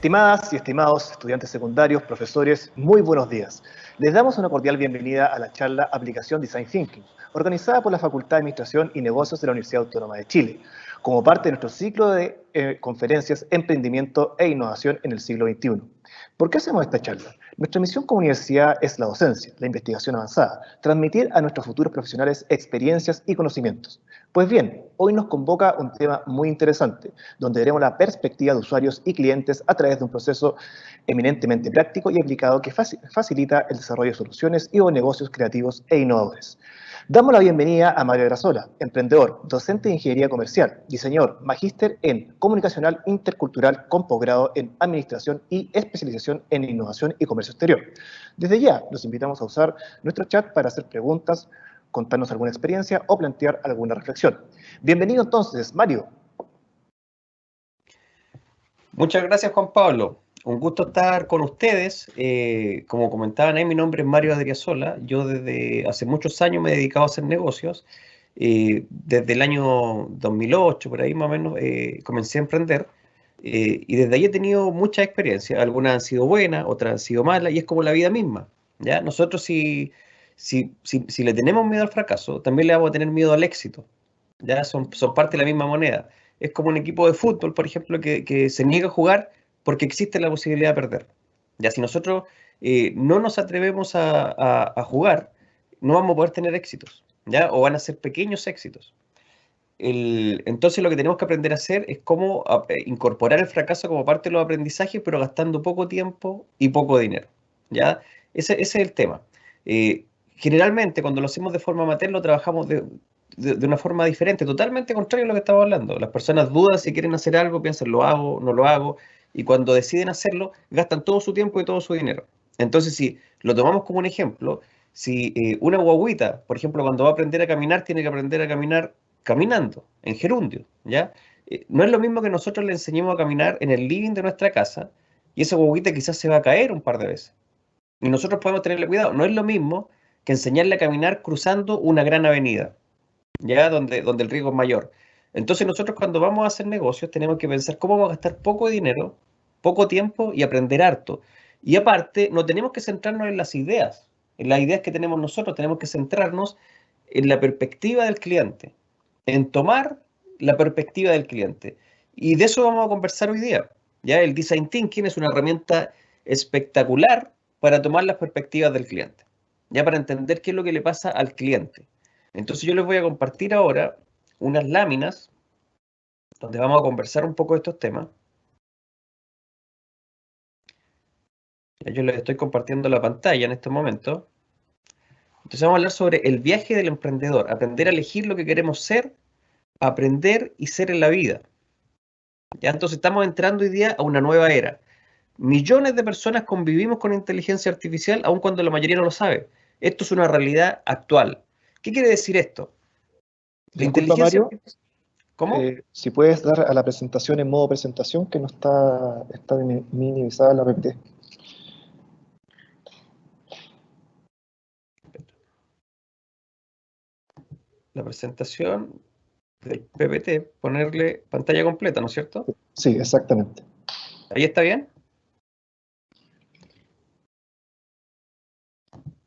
Estimadas y estimados estudiantes secundarios, profesores, muy buenos días. Les damos una cordial bienvenida a la charla Aplicación Design Thinking, organizada por la Facultad de Administración y Negocios de la Universidad Autónoma de Chile, como parte de nuestro ciclo de conferencias Emprendimiento e Innovación en el siglo XXI. ¿Por qué hacemos esta charla? Nuestra misión como universidad es la docencia, la investigación avanzada, transmitir a nuestros futuros profesionales experiencias y conocimientos. Pues bien, hoy nos convoca un tema muy interesante, donde veremos la perspectiva de usuarios y clientes a través de un proceso eminentemente práctico y aplicado que facilita el desarrollo de soluciones y o negocios creativos e innovadores. Damos la bienvenida a Mario Grasola, emprendedor, docente de Ingeniería Comercial, diseñador, magíster en Comunicacional Intercultural con posgrado en Administración y especialización en Innovación y Comercio Exterior. Desde ya, los invitamos a usar nuestro chat para hacer preguntas, contarnos alguna experiencia o plantear alguna reflexión. Bienvenido entonces, Mario. Muchas gracias, Juan Pablo. Un gusto estar con ustedes. Como comentaban ahí, mi nombre es Mario Adriasola. Yo desde hace muchos años me he dedicado a hacer negocios. Desde el año 2008, por ahí más o menos, comencé a emprender. Y desde ahí he tenido mucha experiencia. Algunas han sido buenas, otras han sido malas, y es como la vida misma, ¿ya? Nosotros si le tenemos miedo al fracaso, también le vamos a tener miedo al éxito, ¿ya? Son parte de la misma moneda. Es como un equipo de fútbol, por ejemplo, que se niega a jugar porque existe la posibilidad de perder. Ya, si nosotros no nos atrevemos a jugar, no vamos a poder tener éxitos, ¿ya? O van a ser pequeños éxitos. Entonces lo que tenemos que aprender a hacer es cómo incorporar el fracaso como parte de los aprendizajes, pero gastando poco tiempo y poco dinero, ¿ya? Ese es el tema. Generalmente, cuando lo hacemos de forma amateur, lo trabajamos de una forma diferente, totalmente contrario a lo que estamos hablando. Las personas dudan si quieren hacer algo, piensan, lo hago, no lo hago, y cuando deciden hacerlo, gastan todo su tiempo y todo su dinero. Entonces, si lo tomamos como un ejemplo, si una guagüita, por ejemplo, cuando va a aprender a caminar, tiene que aprender a caminar caminando, en gerundio, ¿ya? No es lo mismo que nosotros le enseñemos a caminar en el living de nuestra casa, y esa guaguita quizás se va a caer un par de veces. Y nosotros podemos tenerle cuidado. No es lo mismo que enseñarle a caminar cruzando una gran avenida, ¿ya? Donde el riesgo es mayor. Entonces nosotros cuando vamos a hacer negocios tenemos que pensar cómo vamos a gastar poco dinero, poco tiempo y aprender harto. Y aparte, no tenemos que centrarnos en las ideas que tenemos nosotros, tenemos que centrarnos en la perspectiva del cliente, en tomar la perspectiva del cliente. Y de eso vamos a conversar hoy día. ¿Ya? El Design Thinking es una herramienta espectacular para tomar las perspectivas del cliente, ya para entender qué es lo que le pasa al cliente. Entonces yo les voy a compartir ahora unas láminas donde vamos a conversar un poco de estos temas. Yo les estoy compartiendo la pantalla en este momento. Entonces vamos a hablar sobre el viaje del emprendedor, aprender a elegir lo que queremos ser, aprender y ser en la vida. ¿Ya? Entonces estamos entrando hoy día a una nueva era. Millones de personas convivimos con inteligencia artificial, aun cuando la mayoría no lo sabe. Esto es una realidad actual. ¿Qué quiere decir esto? La Disculpa, inteligencia Mario. artificial. ¿Cómo? Si puedes dar a la presentación en modo presentación, que no está minimizada la PPT. La presentación del PPT, ponerle pantalla completa, ¿no es cierto? Sí, exactamente. ¿Ahí está bien?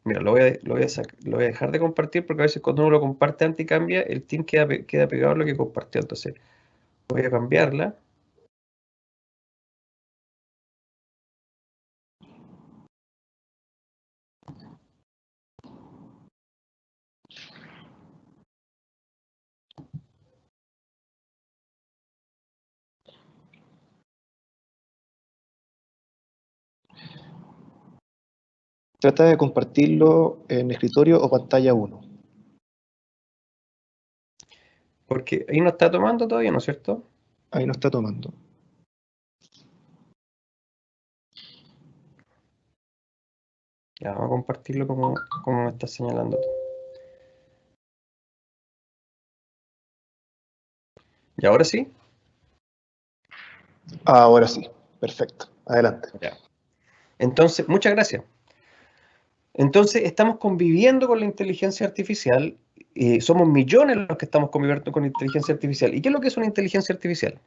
Mira, lo voy a dejar de compartir porque a veces cuando uno lo comparte antes y cambia, el team queda pegado a lo que compartió. Entonces voy a cambiarla. Trata de compartirlo en escritorio o pantalla 1. Porque ahí no está tomando todavía, ¿no es cierto? Ahí no está tomando. Ya, vamos a compartirlo como me estás señalando tú. ¿Y ahora sí? Ahora sí, perfecto. Adelante. Ya. Entonces, muchas gracias. Entonces, estamos conviviendo con la inteligencia artificial. Somos millones los que estamos conviviendo con inteligencia artificial. ¿Y qué es lo que es una inteligencia artificial?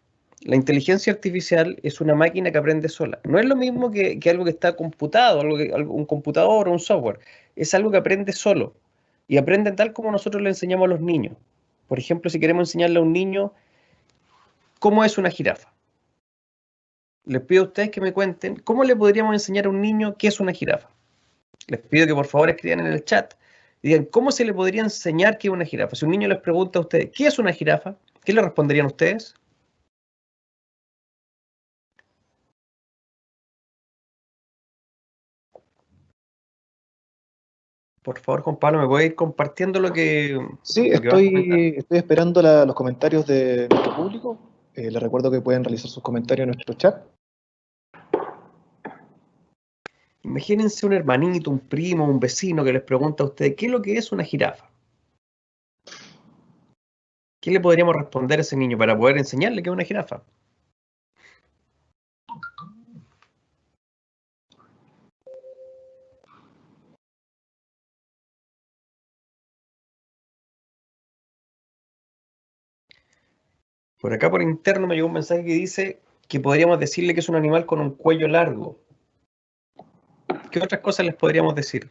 La inteligencia artificial es una máquina que aprende sola. No es lo mismo que algo que está computado, un computador o un software. Es algo que aprende solo. Y aprende tal como nosotros le enseñamos a los niños. Por ejemplo, si queremos enseñarle a un niño cómo es una jirafa. Les pido a ustedes que me cuenten cómo le podríamos enseñar a un niño qué es una jirafa. Les pido que por favor escriban en el chat y digan cómo se le podría enseñar qué es una jirafa. Si un niño les pregunta a ustedes qué es una jirafa, ¿qué le responderían ustedes? Por favor, Juan Pablo, ¿me puede ir compartiendo Sí, lo que vas a comentar? estoy esperando los comentarios de nuestro público. Les recuerdo que pueden realizar sus comentarios en nuestro chat. Imagínense un hermanito, un primo, un vecino que les pregunta a ustedes qué es lo que es una jirafa. ¿Qué le podríamos responder a ese niño para poder enseñarle qué es una jirafa? Por acá por interno me llegó un mensaje que dice que podríamos decirle que es un animal con un cuello largo. ¿Qué otras cosas les podríamos decir?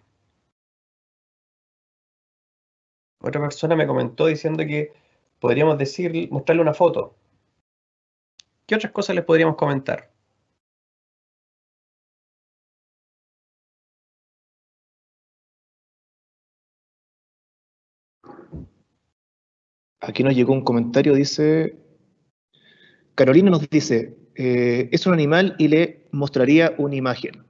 Otra persona me comentó diciendo que podríamos decir, mostrarle una foto. ¿Qué otras cosas les podríamos comentar? Aquí nos llegó un comentario, dice, Carolina nos dice, es un animal y le mostraría una imagen.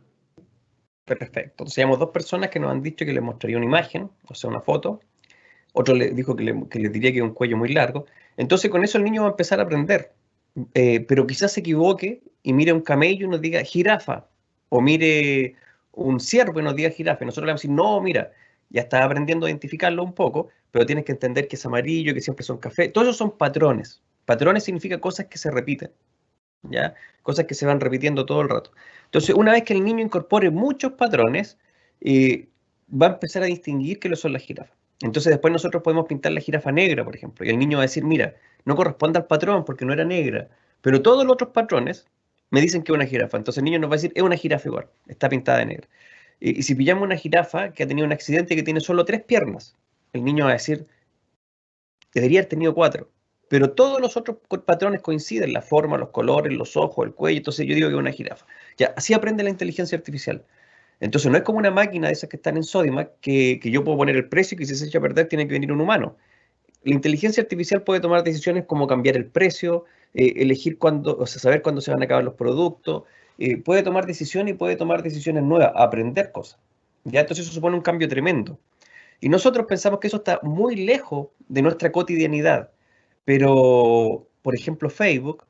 Perfecto. Entonces tenemos dos personas que nos han dicho que les mostraría una imagen, o sea, una foto. Otro le dijo que le diría que es un cuello muy largo. Entonces con eso el niño va a empezar a aprender. Pero quizás se equivoque y mire un camello y nos diga jirafa. O mire un ciervo y nos diga jirafa. Y nosotros le vamos a decir, no, mira, ya estás aprendiendo a identificarlo un poco, pero tienes que entender que es amarillo, que siempre son café. Todos esos son patrones. Patrones significa cosas que se repiten, ¿ya? Cosas que se van repitiendo todo el rato. Entonces, una vez que el niño incorpore muchos patrones, va a empezar a distinguir qué lo son las jirafas. Entonces, después nosotros podemos pintar la jirafa negra, por ejemplo, y el niño va a decir, mira, no corresponde al patrón porque no era negra, pero todos los otros patrones me dicen que es una jirafa. Entonces, el niño nos va a decir, es una jirafa igual, está pintada de negra. Y si pillamos una jirafa que ha tenido un accidente y que tiene solo 3 piernas, el niño va a decir, debería haber tenido 4. Pero todos los otros patrones coinciden, la forma, los colores, los ojos, el cuello, entonces yo digo que es una jirafa. Ya, así aprende la inteligencia artificial. Entonces no es como una máquina de esas que están en Sodimac, que yo puedo poner el precio y que si se echa a perder tiene que venir un humano. La inteligencia artificial puede tomar decisiones como cambiar el precio, elegir cuándo, o sea, saber cuándo se van a acabar los productos, puede tomar decisiones y puede tomar decisiones nuevas, aprender cosas. Ya, entonces eso supone un cambio tremendo. Y nosotros pensamos que eso está muy lejos de nuestra cotidianidad. Pero, por ejemplo, Facebook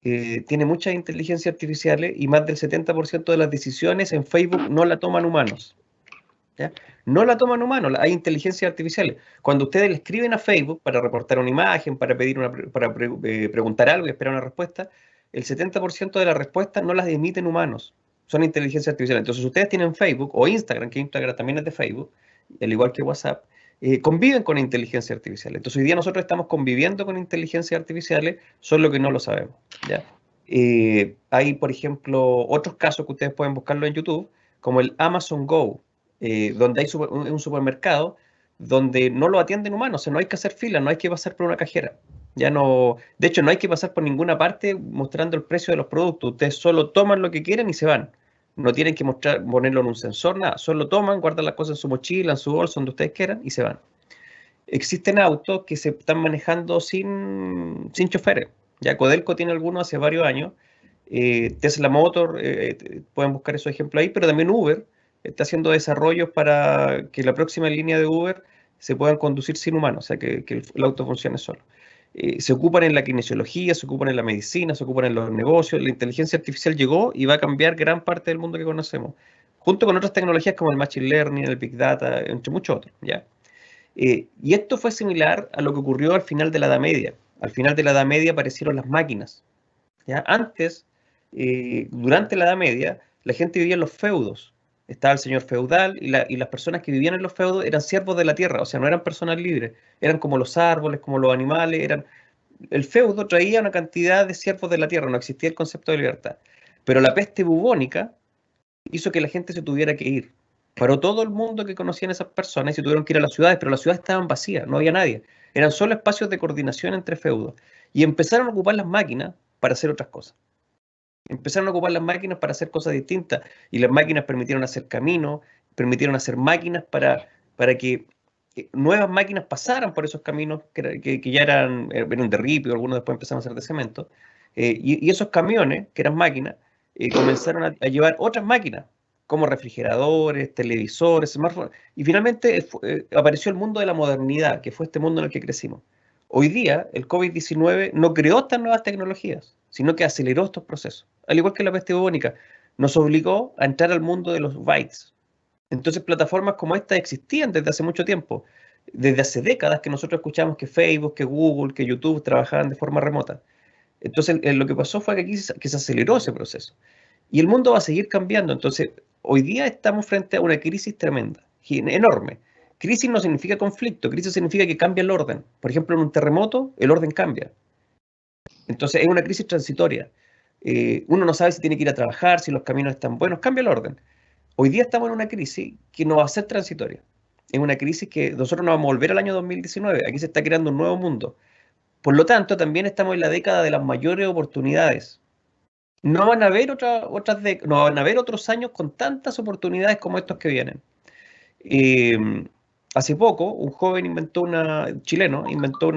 tiene muchas inteligencias artificiales y más del 70% de las decisiones en Facebook no la toman humanos. ¿Ya? No la toman humanos, hay inteligencias artificiales. Cuando ustedes le escriben a Facebook para reportar una imagen, para pedir preguntar algo y esperar una respuesta, el 70% de las respuestas no las emiten humanos, son inteligencias artificiales. Entonces, si ustedes tienen Facebook o Instagram, que Instagram también es de Facebook, al igual que WhatsApp, conviven con inteligencia artificial. Entonces, hoy día nosotros estamos conviviendo con inteligencias artificiales, solo que no lo sabemos. ¿Ya? Hay, por ejemplo, otros casos que ustedes pueden buscarlo en YouTube, como el Amazon Go, donde hay un supermercado donde no lo atienden humanos, o sea, no hay que hacer fila, no hay que pasar por una cajera. Ya no, de hecho, no hay que pasar por ninguna parte mostrando el precio de los productos. Ustedes solo toman lo que quieren y se van. No tienen que ponerlo en un sensor, nada. Solo toman, guardan las cosas en su mochila, en su bolso, donde ustedes quieran y se van. Existen autos que se están manejando sin choferes. Ya Codelco tiene algunos hace varios años. Tesla Motor, pueden buscar esos ejemplos ahí, pero también Uber está haciendo desarrollos para que la próxima línea de Uber se puedan conducir sin humanos, o sea, que el auto funcione solo. Se ocupan en la kinesiología, se ocupan en la medicina, se ocupan en los negocios. La inteligencia artificial llegó y va a cambiar gran parte del mundo que conocemos, junto con otras tecnologías como el Machine Learning, el Big Data, entre muchos otros, ¿ya? Y esto fue similar a lo que ocurrió al final de la Edad Media. Al final de la Edad Media aparecieron las máquinas. ¿Ya? Antes, durante la Edad Media, la gente vivía en los feudos. Estaba el señor feudal y las personas que vivían en los feudos eran siervos de la tierra, o sea, no eran personas libres, eran como los árboles, como los animales, el feudo traía una cantidad de siervos de la tierra, no existía el concepto de libertad. Pero la peste bubónica hizo que la gente se tuviera que ir. Paró todo el mundo que conocían a esas personas y se tuvieron que ir a las ciudades, pero las ciudades estaban vacías, no había nadie. Eran solo espacios de coordinación entre feudos. Y empezaron a ocupar las máquinas para hacer otras cosas. Empezaron a ocupar las máquinas para hacer cosas distintas. Y las máquinas permitieron hacer caminos, permitieron hacer máquinas para que nuevas máquinas pasaran por esos caminos que ya eran de ripio, algunos después empezaron a ser de cemento. Y esos camiones, que eran máquinas, comenzaron a llevar otras máquinas, como refrigeradores, televisores, smartphones, y finalmente apareció el mundo de la modernidad, que fue este mundo en el que crecimos. Hoy día, el COVID-19 no creó estas nuevas tecnologías, sino que aceleró estos procesos. Al igual que la peste bubónica, nos obligó a entrar al mundo de los bytes. Entonces, plataformas como esta existían desde hace mucho tiempo. Desde hace décadas que nosotros escuchamos que Facebook, que Google, que YouTube trabajaban de forma remota. Entonces, lo que pasó fue que aquí que se aceleró ese proceso. Y el mundo va a seguir cambiando. Entonces, hoy día estamos frente a una crisis tremenda, enorme. Crisis no significa conflicto, crisis significa que cambia el orden. Por ejemplo, en un terremoto, el orden cambia. Entonces, es una crisis transitoria. Uno no sabe si tiene que ir a trabajar, si los caminos están buenos, cambia el orden. Hoy día estamos en una crisis que no va a ser transitoria. Es una crisis que nosotros no vamos a volver al año 2019. Aquí se está creando un nuevo mundo. Por lo tanto, también estamos en la década de las mayores oportunidades. No van a haber no van a haber otros años con tantas oportunidades como estos que vienen. Hace poco, un joven chileno inventó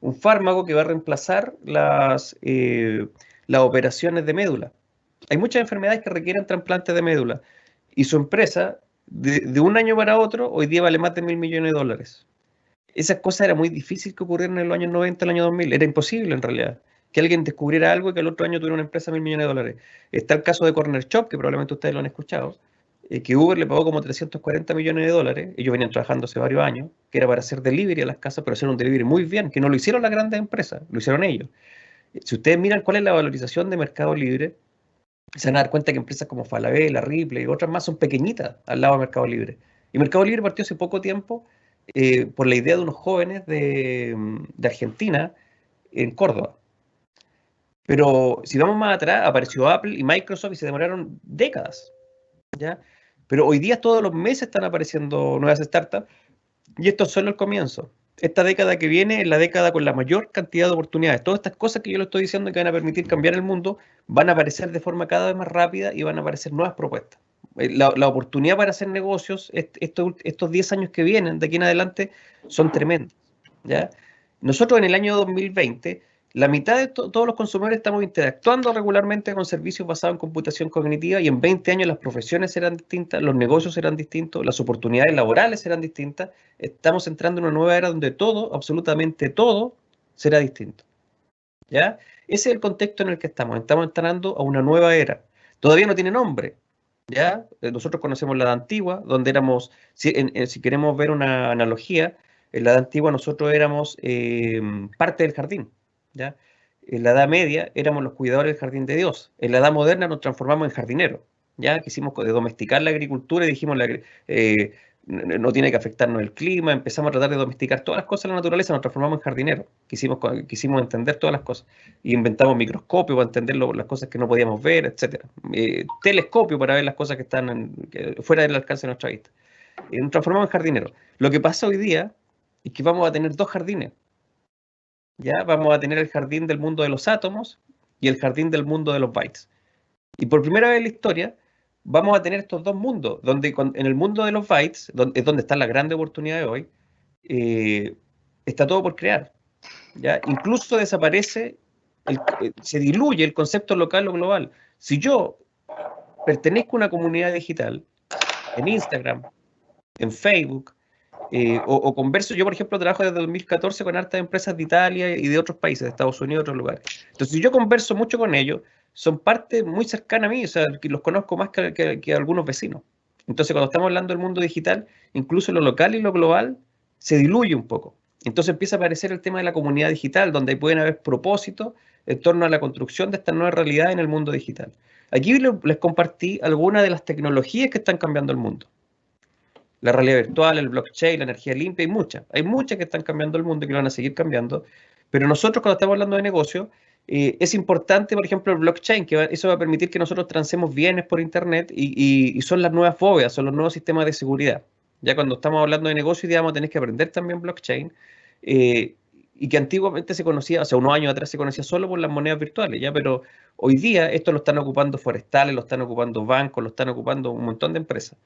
un fármaco que va a reemplazar las operaciones de médula. Hay muchas enfermedades que requieren trasplantes de médula y su empresa, de un año para otro, hoy día vale más de $1.000 millones. Esas cosas era muy difícil que ocurrieran en los años 90, el año 2000. Era imposible en realidad que alguien descubriera algo y que al otro año tuviera una empresa de $1.000 millones. Está el caso de Corner Shop, que probablemente ustedes lo han escuchado, que Uber le pagó como $340 millones. Ellos venían trabajando hace varios años, que era para hacer delivery a las casas, pero hacer un delivery muy bien, que no lo hicieron las grandes empresas, lo hicieron ellos. Si ustedes miran cuál es la valorización de Mercado Libre, se van a dar cuenta que empresas como Falabella, Ripley y otras más son pequeñitas al lado de Mercado Libre. Y Mercado Libre partió hace poco tiempo por la idea de unos jóvenes de Argentina en Córdoba. Pero si vamos más atrás, apareció Apple y Microsoft y se demoraron décadas, ¿ya? Pero hoy día todos los meses están apareciendo nuevas startups y esto es solo el comienzo. Esta década que viene es la década con la mayor cantidad de oportunidades. Todas estas cosas que yo le estoy diciendo que van a permitir cambiar el mundo van a aparecer de forma cada vez más rápida y van a aparecer nuevas propuestas. La oportunidad para hacer negocios estos 10 años que vienen, de aquí en adelante, son tremendos, ¿ya? Nosotros en el año 2020, la mitad de todos los consumidores estamos interactuando regularmente con servicios basados en computación cognitiva y en 20 años las profesiones serán distintas, los negocios serán distintos, las oportunidades laborales serán distintas. Estamos entrando en una nueva era donde todo, absolutamente todo, será distinto, ¿ya? Ese es el contexto en el que estamos entrando a una nueva era. Todavía no tiene nombre, ¿ya? Nosotros conocemos la edad antigua, donde éramos, si queremos ver una analogía, en la edad antigua nosotros éramos parte del jardín, ¿ya? En la Edad Media éramos los cuidadores del jardín de Dios. En la Edad Moderna nos transformamos en jardineros, ¿ya? Quisimos domesticar la agricultura y dijimos no tiene que afectarnos el clima, empezamos a tratar de domesticar todas las cosas de la naturaleza, nos transformamos en jardineros. Quisimos entender todas las cosas. Y inventamos microscopios para entender las cosas que no podíamos ver, etc. Telescopio para ver las cosas que están fuera del alcance de nuestra vista. Nos transformamos en jardineros. Lo que pasa hoy día es que vamos a tener dos jardines. ¿Ya? Vamos a tener el jardín del mundo de los átomos y el jardín del mundo de los bytes. Y por primera vez en la historia vamos a tener estos dos mundos, donde en el mundo de los bytes, es donde está la grande oportunidad de hoy, está todo por crear, ¿ya? Incluso desaparece, se diluye el concepto local o global. Si yo pertenezco a una comunidad digital, en Instagram, en Facebook, o converso, yo por ejemplo trabajo desde 2014 con hartas empresas de Italia y de otros países, de Estados Unidos y otros lugares. Entonces, si yo converso mucho con ellos, son parte muy cercana a mí, o sea, que los conozco más que algunos vecinos. Entonces, cuando estamos hablando del mundo digital, incluso lo local y lo global se diluye un poco. Entonces empieza a aparecer el tema de la comunidad digital, donde pueden haber propósitos en torno a la construcción de esta nueva realidad en el mundo digital. Aquí les compartí algunas de las tecnologías que están cambiando el mundo. La realidad virtual, el blockchain, la energía limpia, hay muchas que están cambiando el mundo y que lo van a seguir cambiando. Pero nosotros cuando estamos hablando de negocio, es importante, por ejemplo, el blockchain, que eso va a permitir que nosotros transemos bienes por Internet y son las nuevas bóvedas, son los nuevos sistemas de seguridad. Ya cuando estamos hablando de negocio, digamos, tenés que aprender también blockchain, eh, y que antiguamente se conocía, o sea, unos años atrás se conocía solo por las monedas virtuales, ¿ya? Pero hoy día esto lo están ocupando forestales, lo están ocupando bancos, lo están ocupando un montón de empresas.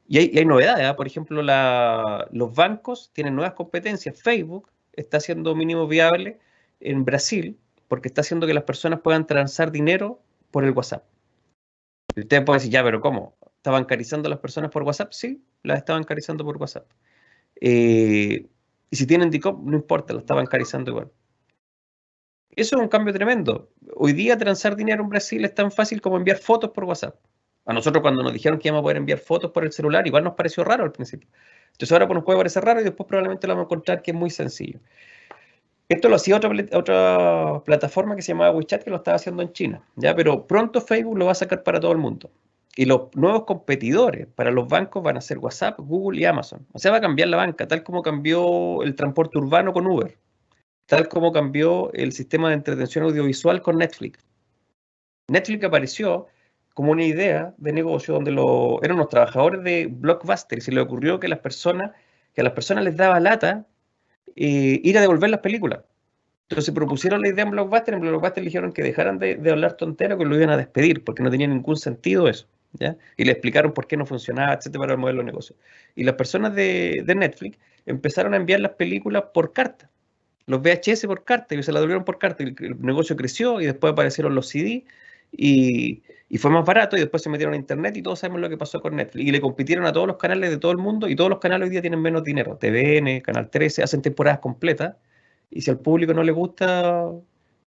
Y hay novedades, ¿eh? Por ejemplo, los bancos tienen nuevas competencias. Facebook está haciendo mínimo viable en Brasil porque está haciendo que las personas puedan transar dinero por el WhatsApp. Y ustedes pueden decir, ya, pero ¿cómo? ¿Está bancarizando a las personas por WhatsApp? Sí, las está bancarizando por WhatsApp. Y si tienen DICOM, no importa, lo está bancarizando igual. Eso es un cambio tremendo. Hoy día transar dinero en Brasil es tan fácil como enviar fotos por WhatsApp. A nosotros cuando nos dijeron que íbamos a poder enviar fotos por el celular, igual nos pareció raro al principio. Entonces ahora pues, nos puede parecer raro y después probablemente lo vamos a encontrar que es muy sencillo. Esto lo hacía otra plataforma que se llamaba WeChat, que lo estaba haciendo en China, ¿ya? Pero pronto Facebook lo va a sacar para todo el mundo. Y los nuevos competidores para los bancos van a ser WhatsApp, Google y Amazon. O sea, va a cambiar la banca, tal como cambió el transporte urbano con Uber, tal como cambió el sistema de entretención audiovisual con Netflix. Netflix apareció como una idea de negocio donde eran unos trabajadores de Blockbuster y se les ocurrió que a las personas les daba lata ir a devolver las películas. Entonces propusieron la idea en Blockbuster le dijeron que dejaran de hablar tontera, que lo iban a despedir, porque no tenía ningún sentido eso, ¿ya? Y le explicaron por qué no funcionaba, etcétera, para el modelo de negocio. Y las personas de Netflix empezaron a enviar las películas por carta, los VHS por carta, y se la devolvieron por carta, y el negocio creció, y después aparecieron los CD, y fue más barato, y después se metieron a internet, y todos sabemos lo que pasó con Netflix, y le compitieron a todos los canales de todo el mundo, y todos los canales hoy día tienen menos dinero, TVN, Canal 13, hacen temporadas completas, y si al público no le gusta,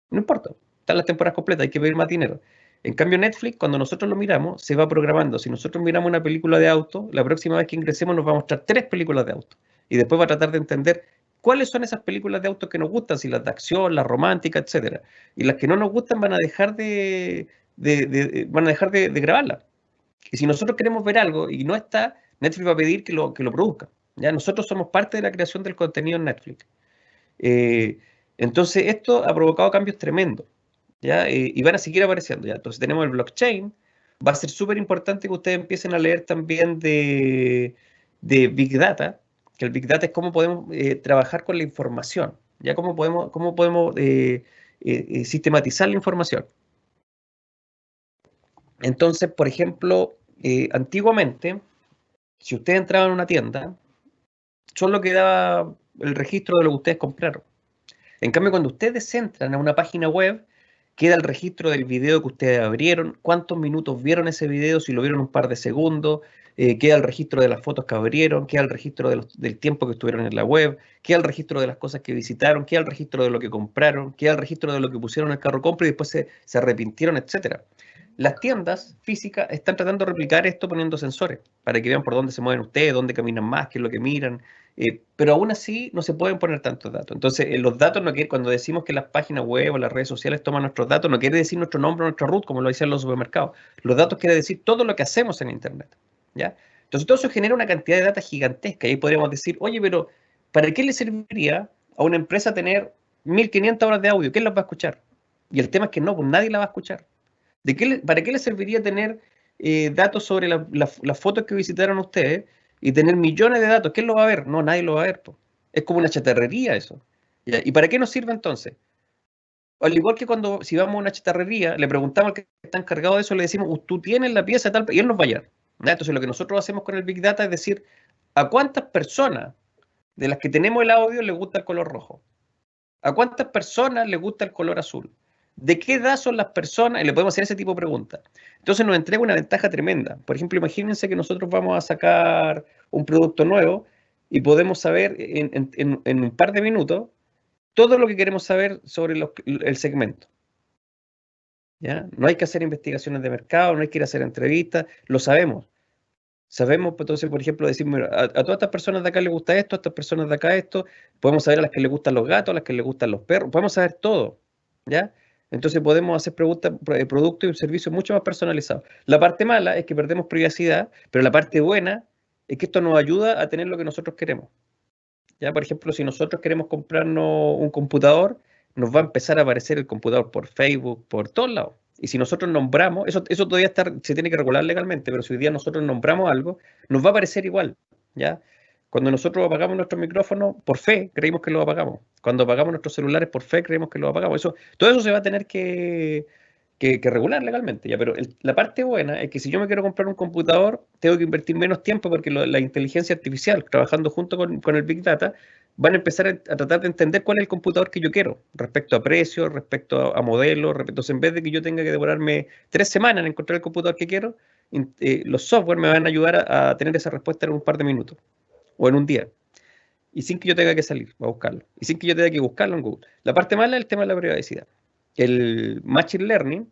no importa, están las temporadas completas, hay que pedir más dinero. En cambio, Netflix, cuando nosotros lo miramos, se va programando. Si nosotros miramos una película de auto, la próxima vez que ingresemos nos va a mostrar 3 películas de auto. Y después va a tratar de entender cuáles son esas películas de auto que nos gustan, si las de acción, las románticas, etcétera. Y las que no nos gustan van a dejar de grabarlas. Y si nosotros queremos ver algo y no está, Netflix va a pedir que lo produzca. ¿Ya? Nosotros somos parte de la creación del contenido en Netflix. Eh, entonces, esto ha provocado cambios tremendos, ¿ya? Y van a seguir apareciendo, ¿ya? Entonces, tenemos el blockchain. Va a ser súper importante que ustedes empiecen a leer también de Big Data, que el Big Data es cómo podemos trabajar con la información, ¿ya? Cómo podemos sistematizar la información. Entonces, por ejemplo, antiguamente, si ustedes entraban a una tienda, solo quedaba el registro de lo que ustedes compraron. En cambio, cuando ustedes entran a una página web, queda el registro del video que ustedes abrieron, cuántos minutos vieron ese video, si lo vieron un par de segundos, queda el registro de las fotos que abrieron, queda el registro del tiempo que estuvieron en la web, queda el registro de las cosas que visitaron, queda el registro de lo que compraron, queda el registro de lo que pusieron en el carro compra y después se arrepintieron, etc. Las tiendas físicas están tratando de replicar esto poniendo sensores para que vean por dónde se mueven ustedes, dónde caminan más, qué es lo que miran, pero aún así no se pueden poner tantos datos. Entonces, los datos no quiere, cuando decimos que las páginas web o las redes sociales toman nuestros datos, no quiere decir nuestro nombre o nuestra root, como lo decían los supermercados. Los datos quiere decir todo lo que hacemos en Internet, ¿ya? Entonces, todo eso genera una cantidad de datos gigantesca. Y ahí podríamos decir, oye, pero ¿para qué le serviría a una empresa tener 1500 horas de audio? ¿Quién las va a escuchar? Y el tema es que no, pues nadie las va a escuchar. ¿Para qué le serviría tener datos sobre las fotos que visitaron ustedes y tener millones de datos? ¿Quién lo va a ver? No, nadie lo va a ver. Po. Es como una chatarrería eso. ¿Ya? ¿Y para qué nos sirve entonces? Al igual que si vamos a una chatarrería, le preguntamos al que está encargado de eso, le decimos, tú tienes la pieza tal, y él nos va a hallar. ¿Ya? Entonces lo que nosotros hacemos con el Big Data es decir, ¿a cuántas personas de las que tenemos el audio les gusta el color rojo? ¿A cuántas personas les gusta el color azul? ¿De qué edad son las personas? Y le podemos hacer ese tipo de preguntas. Entonces nos entrega una ventaja tremenda. Por ejemplo, imagínense que nosotros vamos a sacar un producto nuevo y podemos saber en un par de minutos todo lo que queremos saber sobre el segmento. ¿Ya? No hay que hacer investigaciones de mercado, no hay que ir a hacer entrevistas, lo sabemos. Sabemos, entonces, por ejemplo, decir, mira, a todas estas personas de acá les gusta esto, a estas personas de acá esto, podemos saber a las que les gustan los gatos, a las que les gustan los perros, podemos saber todo, ¿ya? Entonces podemos hacer productos y servicios mucho más personalizados. La parte mala es que perdemos privacidad, pero la parte buena es que esto nos ayuda a tener lo que nosotros queremos. ¿Ya? Por ejemplo, si nosotros queremos comprarnos un computador, nos va a empezar a aparecer el computador por Facebook, por todos lados. Y si nosotros nombramos, eso todavía se tiene que regular legalmente, pero si hoy día nosotros nombramos algo, nos va a aparecer igual, ¿ya? Cuando nosotros apagamos nuestro micrófono, por fe, creímos que lo apagamos. Cuando apagamos nuestros celulares, por fe, creímos que lo apagamos. Todo eso se va a tener que regular legalmente, ¿ya? Pero la parte buena es que si yo me quiero comprar un computador, tengo que invertir menos tiempo porque la inteligencia artificial, trabajando junto con el Big Data, van a empezar a tratar de entender cuál es el computador que yo quiero, respecto a precio, respecto a modelo, entonces en vez de que yo tenga que demorarme 3 semanas en encontrar el computador que quiero, los software me van a ayudar a tener esa respuesta en un par de minutos o en un día, y sin que yo tenga que salir a buscarlo, y sin que yo tenga que buscarlo en Google. La parte mala es el tema de la privacidad. El Machine Learning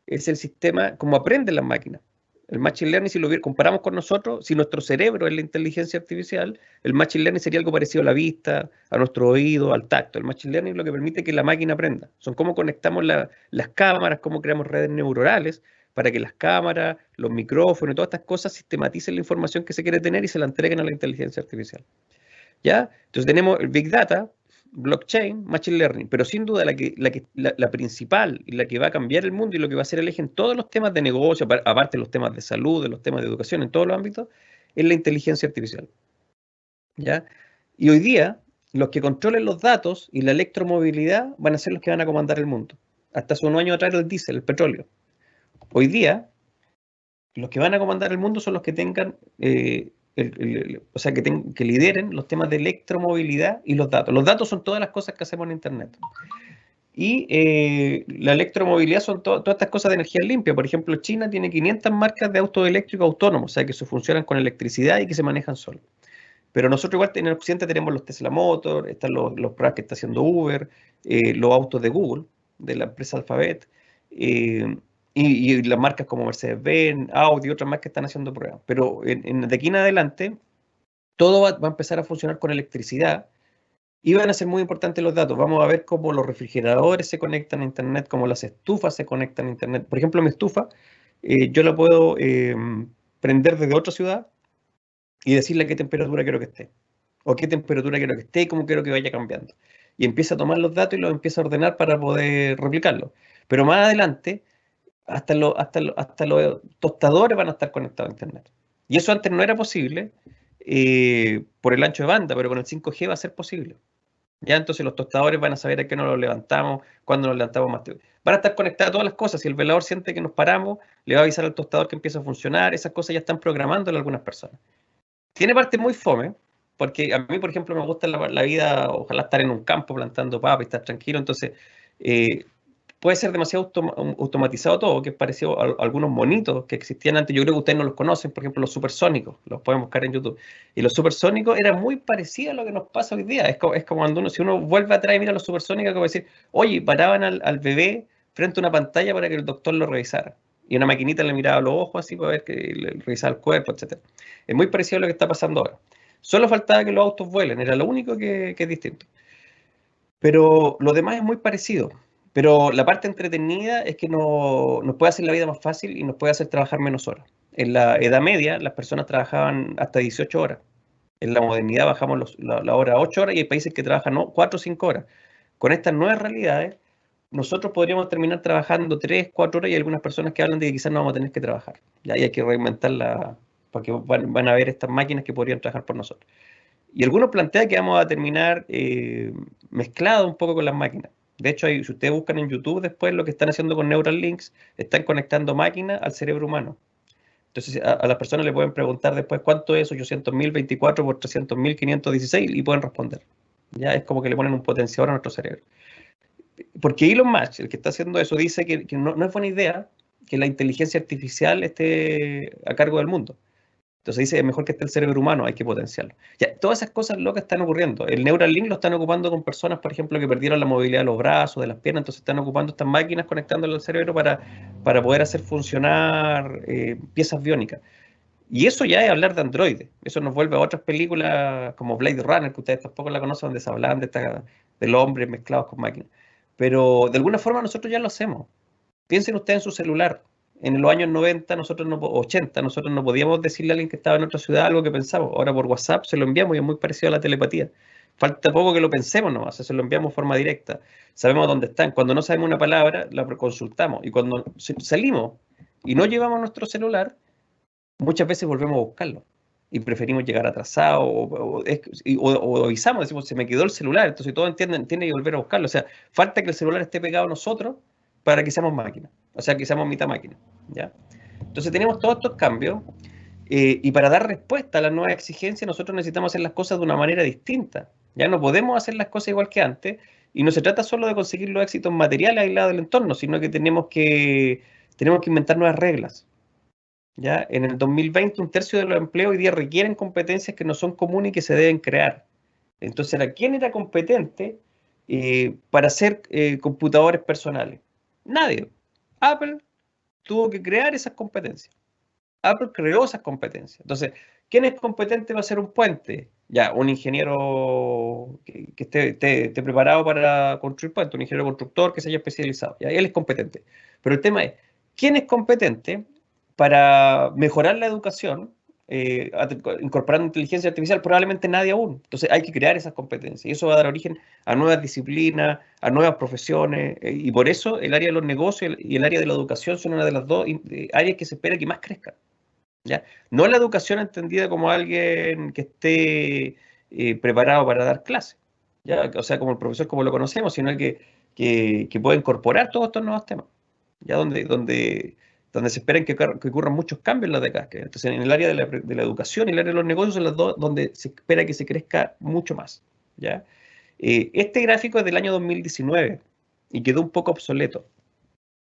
es el sistema como aprenden las máquinas. El Machine Learning, si lo comparamos con nosotros, si nuestro cerebro es la inteligencia artificial, el Machine Learning sería algo parecido a la vista, a nuestro oído, al tacto. El Machine Learning es lo que permite que la máquina aprenda. Son cómo conectamos las cámaras, cómo creamos redes neuronales para que las cámaras, los micrófonos y todas estas cosas sistematicen la información que se quiere tener y se la entreguen a la inteligencia artificial. ¿Ya? Entonces tenemos el Big Data, blockchain, machine learning, pero sin duda la principal y la que va a cambiar el mundo y lo que va a ser el eje en todos los temas de negocio, aparte de los temas de salud, de los temas de educación, en todos los ámbitos, es la inteligencia artificial. ¿Ya? Y hoy día, los que controlen los datos y la electromovilidad van a ser los que van a comandar el mundo. Hasta hace unos años atrás era el diésel, el petróleo. Hoy día, los que van a comandar el mundo son los que tengan o sea, que lideren los temas de electromovilidad y los datos. Los datos son todas las cosas que hacemos en Internet. Y la electromovilidad son todas estas cosas de energía limpia. Por ejemplo, China tiene 500 marcas de autos eléctricos autónomos, o sea, que funcionan con electricidad y que se manejan solos. Pero nosotros igual en el occidente tenemos los Tesla Motors, están los pruebas que está haciendo Uber, los autos de Google, de la empresa Alphabet, y las marcas como Mercedes-Benz, Audi y otras más que están haciendo pruebas. Pero de aquí en adelante, todo va a empezar a funcionar con electricidad y van a ser muy importantes los datos. Vamos a ver cómo los refrigeradores se conectan a Internet, cómo las estufas se conectan a Internet. Por ejemplo, mi estufa, yo la puedo prender desde otra ciudad y decirle a qué temperatura quiero que esté, o qué temperatura quiero que esté y cómo quiero que vaya cambiando. Y empieza a tomar los datos y los empieza a ordenar para poder replicarlos. Pero más adelante, hasta los tostadores van a estar conectados a Internet. Y eso antes no era posible por el ancho de banda, pero con el 5G va a ser posible. Ya, entonces los tostadores van a saber a qué nos los levantamos, cuándo nos levantamos más. Van a estar conectadas todas las cosas. Si el velador siente que nos paramos, le va a avisar al tostador que empieza a funcionar. Esas cosas ya están programándolo algunas personas. Tiene parte muy fome, porque a mí, por ejemplo, me gusta la vida, ojalá estar en un campo plantando papas y estar tranquilo. Entonces, puede ser demasiado automatizado todo, que es parecido a algunos monitos que existían antes. Yo creo que ustedes no los conocen, por ejemplo, los supersónicos, los pueden buscar en YouTube. Y los supersónicos eran muy parecidos a lo que nos pasa hoy día. Es como cuando si uno vuelve atrás y mira los supersónicos, como decir, oye, paraban al bebé frente a una pantalla para que el doctor lo revisara. Y una maquinita le miraba los ojos así para ver que le revisaba el cuerpo, etc. Es muy parecido a lo que está pasando ahora. Solo faltaba que los autos vuelen, era lo único que es distinto. Pero lo demás es muy parecido. Pero la parte entretenida es que nos puede hacer la vida más fácil y nos puede hacer trabajar menos horas. En la Edad Media las personas trabajaban hasta 18 horas. En la modernidad bajamos la hora a 8 horas y hay países que trabajan 4 o 5 horas. Con estas nuevas realidades, nosotros podríamos terminar trabajando 3, 4 horas y hay algunas personas que hablan de que quizás no vamos a tener que trabajar. Ya hay que reinventarla porque van a haber estas máquinas que podrían trabajar por nosotros. Y algunos plantean que vamos a terminar mezclados un poco con las máquinas. De hecho, si ustedes buscan en YouTube después lo que están haciendo con Neuralinks, están conectando máquinas al cerebro humano. Entonces a las personas le pueden preguntar después cuánto es 800.024 por 300.516 y pueden responder. Ya es como que le ponen un potenciador a nuestro cerebro. Porque Elon Musk, el que está haciendo eso, dice que no es buena idea que la inteligencia artificial esté a cargo del mundo. Entonces dice, es mejor que esté el cerebro humano, hay que potenciarlo. Ya, todas esas cosas locas están ocurriendo. El Neuralink lo están ocupando con personas, por ejemplo, que perdieron la movilidad de los brazos, de las piernas, entonces están ocupando estas máquinas conectándolo al cerebro para poder hacer funcionar piezas biónicas. Y eso ya es hablar de androides. Eso nos vuelve a otras películas como Blade Runner, que ustedes tampoco la conocen, donde se hablan del hombre mezclados con máquinas. Pero de alguna forma nosotros ya lo hacemos. Piensen ustedes en su celular. En los años 90, 80, nosotros no podíamos decirle a alguien que estaba en otra ciudad algo que pensamos. Ahora por WhatsApp se lo enviamos y es muy parecido a la telepatía. Falta poco que lo pensemos nomás, eso lo enviamos de forma directa. Sabemos dónde están. Cuando no sabemos una palabra, la consultamos. Y cuando salimos y no llevamos nuestro celular, muchas veces volvemos a buscarlo. Y preferimos llegar atrasados o avisamos, decimos, se me quedó el celular. Entonces todos entienden, tienen que volver a buscarlo. O sea, falta que el celular esté pegado a nosotros para que seamos máquinas. O sea, que seamos mitad máquina. ¿Ya? Entonces tenemos todos estos cambios. Y para dar respuesta a las nuevas exigencias, nosotros necesitamos hacer las cosas de una manera distinta. Ya no podemos hacer las cosas igual que antes. Y no se trata solo de conseguir los éxitos materiales aislados del entorno, sino que tenemos que inventar nuevas reglas. ¿Ya? En el 2020, un tercio de los empleos hoy día requieren competencias que no son comunes y que se deben crear. Entonces, ¿quién era competente para hacer computadores personales? Nadie. Apple tuvo que crear esas competencias. Apple creó esas competencias. Entonces, ¿quién es competente para hacer un puente? Ya, un ingeniero que esté preparado para construir puentes, un ingeniero constructor que se haya especializado. Ya, él es competente. Pero el tema es, ¿quién es competente para mejorar la educación incorporando inteligencia artificial? Probablemente nadie aún. Entonces hay que crear esas competencias. Y eso va a dar origen a nuevas disciplinas, a nuevas profesiones. Y por eso el área de los negocios y el área de la educación son una de las dos áreas que se espera que más crezcan. ¿Ya? No la educación entendida como alguien que esté preparado para dar clases, ¿ya? O sea, como el profesor como lo conocemos, sino que pueda incorporar todos estos nuevos temas, ¿ya? Donde se esperan que ocurran muchos cambios en las décadas. Entonces, en el área de la educación y el área de los negocios son las dos donde se espera que se crezca mucho más, ¿ya? Este gráfico es del año 2019 y quedó un poco obsoleto,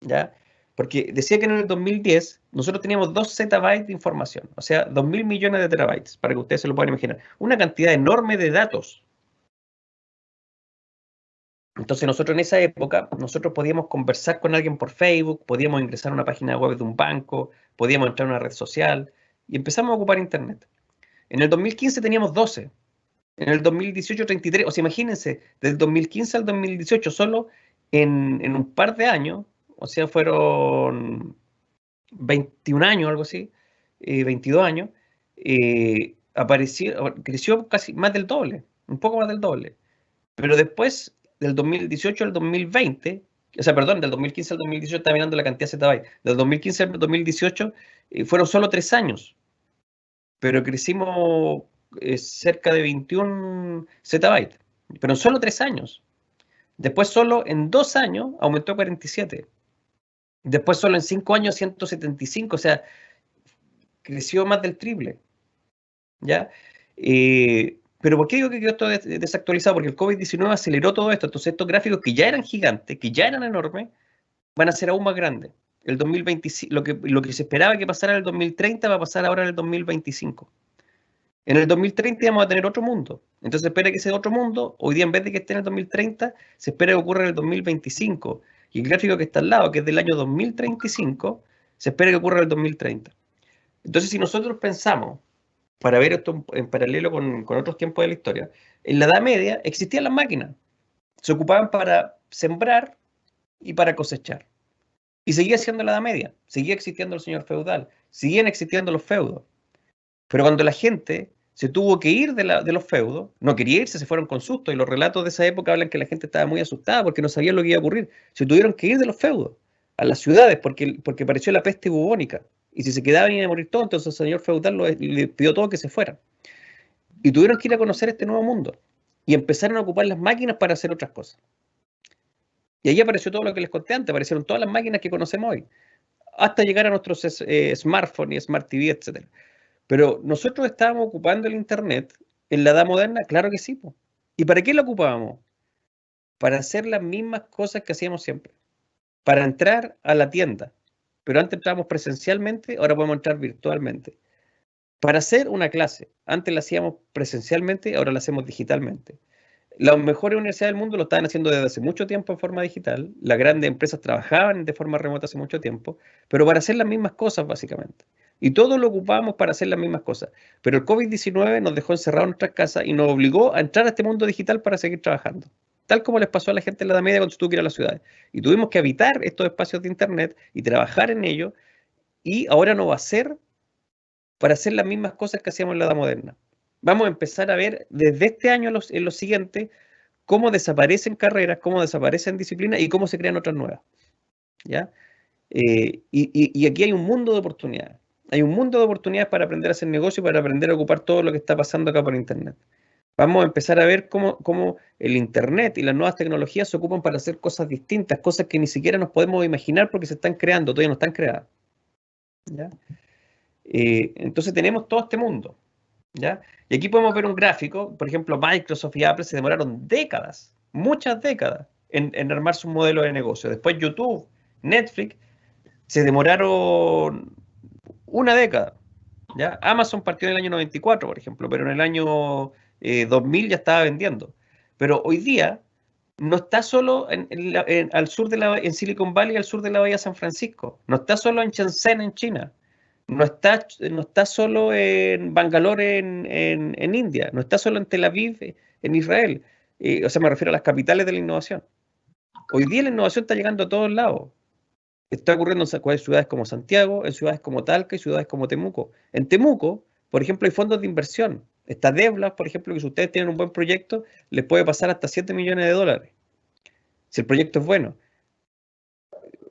¿ya? Porque decía que en el 2010 nosotros teníamos 2 zettabytes de información, o sea, 2.000 millones de terabytes, para que ustedes se lo puedan imaginar. Una cantidad enorme de datos. Entonces nosotros en esa época, nosotros podíamos conversar con alguien por Facebook, podíamos ingresar a una página web de un banco, podíamos entrar a una red social y empezamos a ocupar Internet. En el 2015 teníamos 12, en el 2018 33, o sea, imagínense, del 2015 al 2018 solo en un par de años, o sea, fueron 21 años, algo así, 22 años, creció casi más del doble, un poco más del doble. Pero después, del 2018 al 2020, o sea, perdón, del 2015 al 2018 está mirando la cantidad de zettabytes, del 2015 al 2018 fueron solo 3 años, pero crecimos cerca de 21 zettabytes, pero en solo 3 años. Después solo en 2 años aumentó a 47. Después solo en 5 años 175, o sea, creció más del triple, ¿ya? Pero ¿por qué digo que quedó todo desactualizado? Porque el COVID-19 aceleró todo esto. Entonces estos gráficos que ya eran gigantes, que ya eran enormes, van a ser aún más grandes. El 2025, lo que se esperaba que pasara en el 2030 va a pasar ahora en el 2025. En el 2030 vamos a tener otro mundo. Entonces se espera que ese otro mundo, hoy día en vez de que esté en el 2030, se espera que ocurra en el 2025. Y el gráfico que está al lado, que es del año 2035, se espera que ocurra en el 2030. Entonces, si nosotros pensamos, para ver esto en paralelo con otros tiempos de la historia, en la Edad Media existían las máquinas. Se ocupaban para sembrar y para cosechar. Y seguía siendo la Edad Media, seguía existiendo el señor feudal, seguían existiendo los feudos. Pero cuando la gente se tuvo que ir de los feudos, no quería irse, se fueron con susto, y los relatos de esa época hablan que la gente estaba muy asustada porque no sabía lo que iba a ocurrir. Se tuvieron que ir de los feudos a las ciudades porque apareció la peste bubónica. Y si se quedaban iban a morir todos, entonces el señor feudal le pidió todo que se fueran. Y tuvieron que ir a conocer este nuevo mundo. Y empezaron a ocupar las máquinas para hacer otras cosas. Y ahí apareció todo lo que les conté antes, aparecieron todas las máquinas que conocemos hoy, hasta llegar a nuestros smartphones y smart TV, etc. Pero nosotros estábamos ocupando el Internet en la edad moderna, claro que sí. Po. ¿Y para qué lo ocupábamos? Para hacer las mismas cosas que hacíamos siempre. Para entrar a la tienda. Pero antes entrábamos presencialmente, ahora podemos entrar virtualmente. Para hacer una clase, antes la hacíamos presencialmente, ahora la hacemos digitalmente. Las mejores universidades del mundo lo estaban haciendo desde hace mucho tiempo en forma digital. Las grandes empresas trabajaban de forma remota hace mucho tiempo, pero para hacer las mismas cosas, básicamente. Y todos lo ocupábamos para hacer las mismas cosas. Pero el COVID-19 nos dejó encerrados en nuestras casas y nos obligó a entrar a este mundo digital para seguir trabajando. Tal como les pasó a la gente en la Edad Media cuando se tuvo que ir a las ciudades. Y tuvimos que habitar estos espacios de Internet y trabajar en ellos. Y ahora no va a ser para hacer las mismas cosas que hacíamos en la Edad Moderna. vamos a empezar a ver desde este año en los siguientes cómo desaparecen carreras, cómo desaparecen disciplinas y cómo se crean otras nuevas, ¿ya? Y aquí hay un mundo de oportunidades. Hay un mundo de oportunidades para aprender a hacer negocio y para aprender a ocupar todo lo que está pasando acá por Internet. Vamos a empezar a ver cómo el Internet y las nuevas tecnologías se ocupan para hacer cosas distintas, cosas que ni siquiera nos podemos imaginar porque se están creando, todavía no están creadas, ¿ya? Entonces tenemos todo este mundo, ¿ya? Y aquí podemos ver un gráfico, por ejemplo, Microsoft y Apple se demoraron décadas, muchas décadas, en armar su modelo de negocio. Después YouTube, Netflix, se demoraron una década, ¿ya? Amazon partió en el año 94, por ejemplo, pero en el año 2000 ya estaba vendiendo. Pero hoy día no está solo al sur en Silicon Valley, al sur de la bahía de San Francisco, no está solo en Shenzhen, en China, no está solo en Bangalore, en India, no está solo en Tel Aviv, en Israel. O sea, me refiero a las capitales de la innovación. Hoy día la innovación está llegando a todos lados. Está ocurriendo en ciudades como Santiago, en ciudades como Talca y ciudades como Temuco. En Temuco, por ejemplo, hay fondos de inversión. Está Devlas, por ejemplo, que si ustedes tienen un buen proyecto, les puede pasar hasta 7 millones de dólares, si el proyecto es bueno.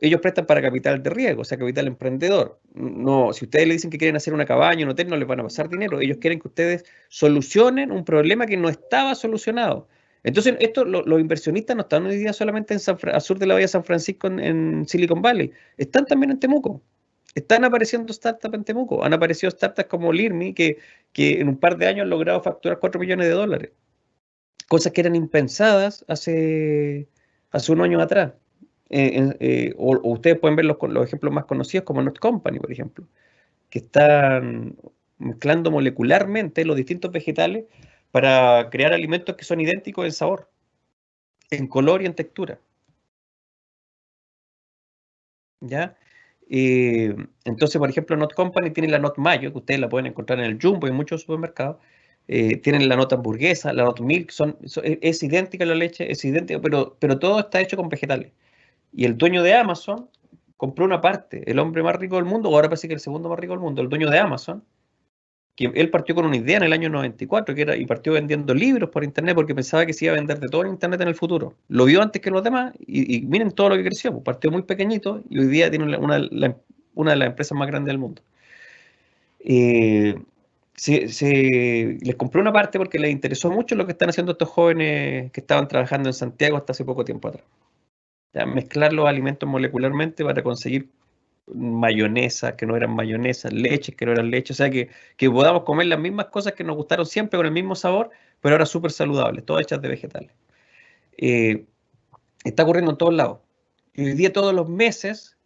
Ellos prestan para capital de riesgo, o sea, capital emprendedor. No, si ustedes le dicen que quieren hacer una cabaña, un hotel, no les van a pasar dinero. Ellos quieren que ustedes solucionen un problema que no estaba solucionado. Entonces, los inversionistas no están hoy día solamente al sur de la bahía de San Francisco, en Silicon Valley. Están también en Temuco. Están apareciendo startups en Temuco. Han aparecido startups como Lirmi, que en un par de años han logrado facturar 4 millones de dólares. Cosas que eran impensadas hace un año atrás. O ustedes pueden ver los ejemplos más conocidos como Not Company, por ejemplo, que están mezclando molecularmente los distintos vegetales para crear alimentos que son idénticos en sabor, en color y en textura. ¿Ya? Entonces, por ejemplo, Not Company tiene la Not Mayo, que ustedes la pueden encontrar en el Jumbo y en muchos supermercados. Tienen la Not Hamburguesa, la Not Milk, es idéntica la leche, es idéntica, pero todo está hecho con vegetales. Y el dueño de Amazon compró una parte, el hombre más rico del mundo, o ahora parece que el segundo más rico del mundo, el dueño de Amazon, que él partió con una idea en el año 94, y partió vendiendo libros por internet porque pensaba que se iba a vender de todo en internet en el futuro. Lo vio antes que los demás y miren todo lo que creció, pues partió muy pequeñito y hoy día tiene una de las empresas más grandes del mundo. Les compró una parte porque les interesó mucho lo que están haciendo estos jóvenes que estaban trabajando en Santiago hasta hace poco tiempo atrás. ¿Ya? Mezclar los alimentos molecularmente para conseguir mayonesa que no eran mayonesa, leches que no eran leches, o sea, que podamos comer las mismas cosas que nos gustaron siempre con el mismo sabor, pero ahora súper saludables, todas hechas de vegetales. Está ocurriendo en todos lados. Y hoy día, todos los meses,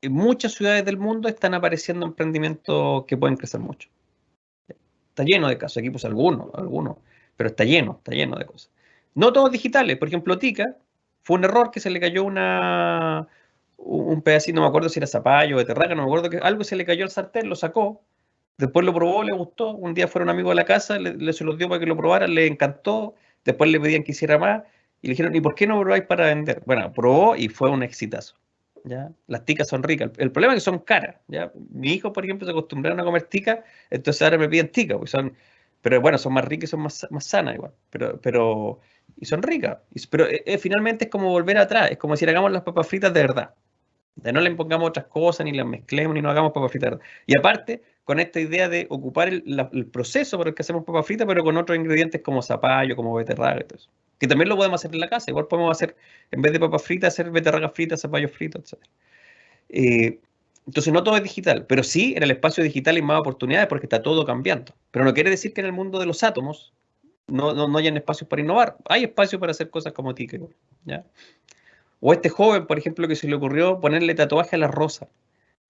en muchas ciudades del mundo están apareciendo emprendimientos que pueden crecer mucho. Está lleno de casos, aquí puse algunos, pero está lleno de cosas. No todos digitales, por ejemplo, Tica, fue un error que se le cayó un pedacito, no me acuerdo si era zapallo o beterraga, no me acuerdo, que algo se le cayó al sartén, lo sacó, después lo probó, le gustó, un día fueron amigos a la casa, se los dio para que lo probaran, le encantó, después le pedían que hiciera más, y le dijeron, ¿y por qué no probáis para vender? Bueno, probó y fue un exitazo, ¿ya? Las ticas son ricas, el problema es que son caras, ¿ya? Mi hijo, por ejemplo, se acostumbraron a comer ticas, entonces ahora me piden ticas, pero bueno, son más ricas y son más sanas igual, y son ricas, pero finalmente es como volver atrás, es como decir, hagamos las papas fritas de verdad. De no le pongamos otras cosas, ni las mezclemos, ni nos hagamos papas fritas. Y aparte, con esta idea de ocupar el proceso por el que hacemos papas fritas, pero con otros ingredientes como zapallo, como beterraga y todo eso. Que también lo podemos hacer en la casa. Igual podemos hacer, en vez de papas fritas, hacer beterragas fritas, zapallos fritos, etc. Entonces, no todo es digital, pero sí en el espacio digital hay más oportunidades porque está todo cambiando. Pero no quiere decir que en el mundo de los átomos no hayan espacios para innovar. Hay espacio para hacer cosas como Tica, ¿ya? O este joven, por ejemplo, que se le ocurrió ponerle tatuaje a la rosa.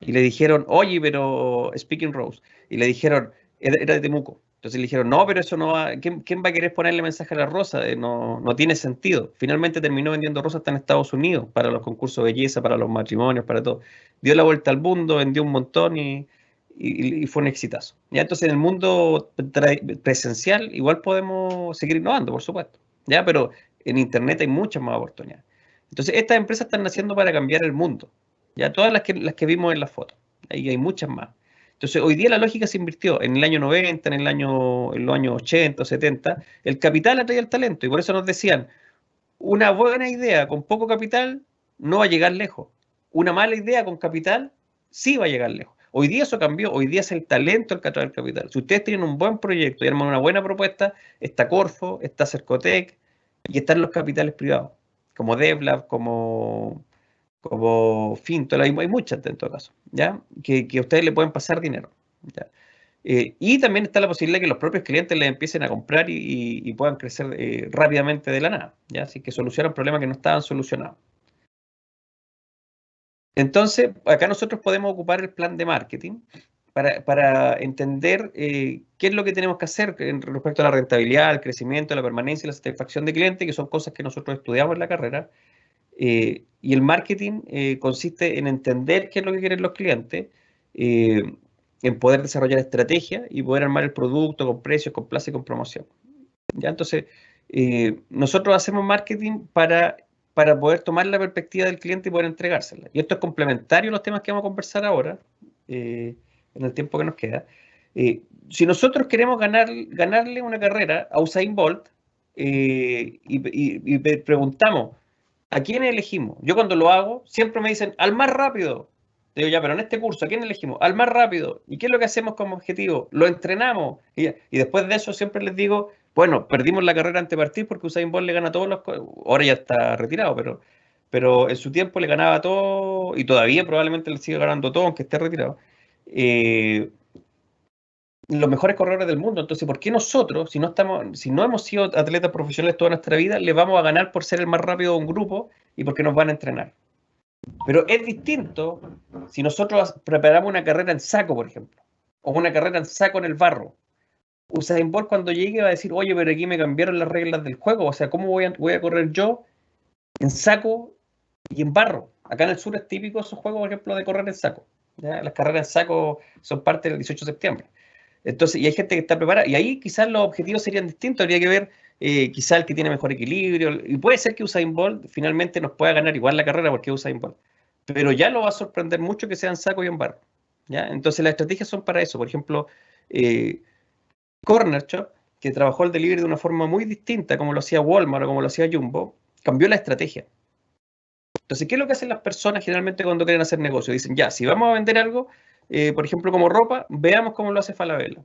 Y le dijeron, oye, pero Speaking Rose. Y le dijeron, era de Temuco. Entonces le dijeron, no, pero eso no va. ¿Quién va a querer ponerle mensaje a la rosa? No tiene sentido. Finalmente terminó vendiendo rosas hasta en Estados Unidos, para los concursos de belleza, para los matrimonios, para todo. Dio la vuelta al mundo, vendió un montón y fue un exitazo. ¿Ya? Entonces en el mundo presencial igual podemos seguir innovando, por supuesto. ¿Ya? Pero en Internet hay muchas más oportunidades. Entonces, estas empresas están naciendo para cambiar el mundo. Ya todas las que vimos en las fotos. Ahí hay muchas más. Entonces, hoy día la lógica se invirtió en el año 90, en los años 80, 70. El capital atrae el talento y por eso nos decían, una buena idea con poco capital no va a llegar lejos. Una mala idea con capital sí va a llegar lejos. Hoy día eso cambió, hoy día es el talento el que atrae el capital. Si ustedes tienen un buen proyecto y arman una buena propuesta, está Corfo, está Cercotec y están los capitales privados, como DevLab, como Fintol, hay muchas en todo caso, ¿ya? Que a ustedes le pueden pasar dinero, ¿ya? Y también está la posibilidad de que los propios clientes les empiecen a comprar y puedan crecer rápidamente de la nada, ¿ya? Así que solucionan problemas que no estaban solucionados. Entonces, acá nosotros podemos ocupar el plan de marketing para entender qué es lo que tenemos que hacer respecto a la rentabilidad, el crecimiento, la permanencia y la satisfacción de cliente, que son cosas que nosotros estudiamos en la carrera. Y el marketing consiste en entender qué es lo que quieren los clientes, en poder desarrollar estrategias y poder armar el producto con precios, con plaza y con promoción. ¿Ya? Entonces, nosotros hacemos marketing para poder tomar la perspectiva del cliente y poder entregársela. Y esto es complementario a los temas que vamos a conversar ahora, en el tiempo que nos queda. Si nosotros queremos ganarle una carrera a Usain Bolt y preguntamos, ¿a quién elegimos? Yo cuando lo hago, siempre me dicen, al más rápido. Digo, ya, pero en este curso, ¿a quién elegimos? Al más rápido. ¿Y qué es lo que hacemos como objetivo? Lo entrenamos. Y después de eso siempre les digo, bueno, perdimos la carrera antes de partir porque Usain Bolt le gana a todos los... Ahora ya está retirado, pero en su tiempo le ganaba a todo y todavía probablemente le sigue ganando todo, aunque esté retirado. Los mejores corredores del mundo. Entonces, ¿por qué nosotros, si no hemos sido atletas profesionales toda nuestra vida, le vamos a ganar por ser el más rápido de un grupo y porque nos van a entrenar? Pero es distinto si nosotros preparamos una carrera en saco, por ejemplo, o una carrera en saco en el barro. Usain Bolt cuando llegue va a decir, oye, pero aquí me cambiaron las reglas del juego, o sea, ¿cómo voy a correr yo en saco y en barro? Acá en el sur es típico esos juegos, por ejemplo, de correr en saco, ¿ya? Las carreras en saco son parte del 18 de septiembre. Entonces, y hay gente que está preparada, y ahí quizás los objetivos serían distintos, habría que ver quizás el que tiene mejor equilibrio, y puede ser que Usain Bolt finalmente nos pueda ganar igual la carrera porque es Usain Bolt, pero ya lo va a sorprender mucho que sean saco y en barro, ¿ya? Entonces las estrategias son para eso, por ejemplo, Corner Shop, que trabajó el delivery de una forma muy distinta, como lo hacía Walmart o como lo hacía Jumbo, cambió la estrategia. Entonces, ¿qué es lo que hacen las personas generalmente cuando quieren hacer negocio? Dicen, ya, si vamos a vender algo, por ejemplo, como ropa, veamos cómo lo hace Falabella.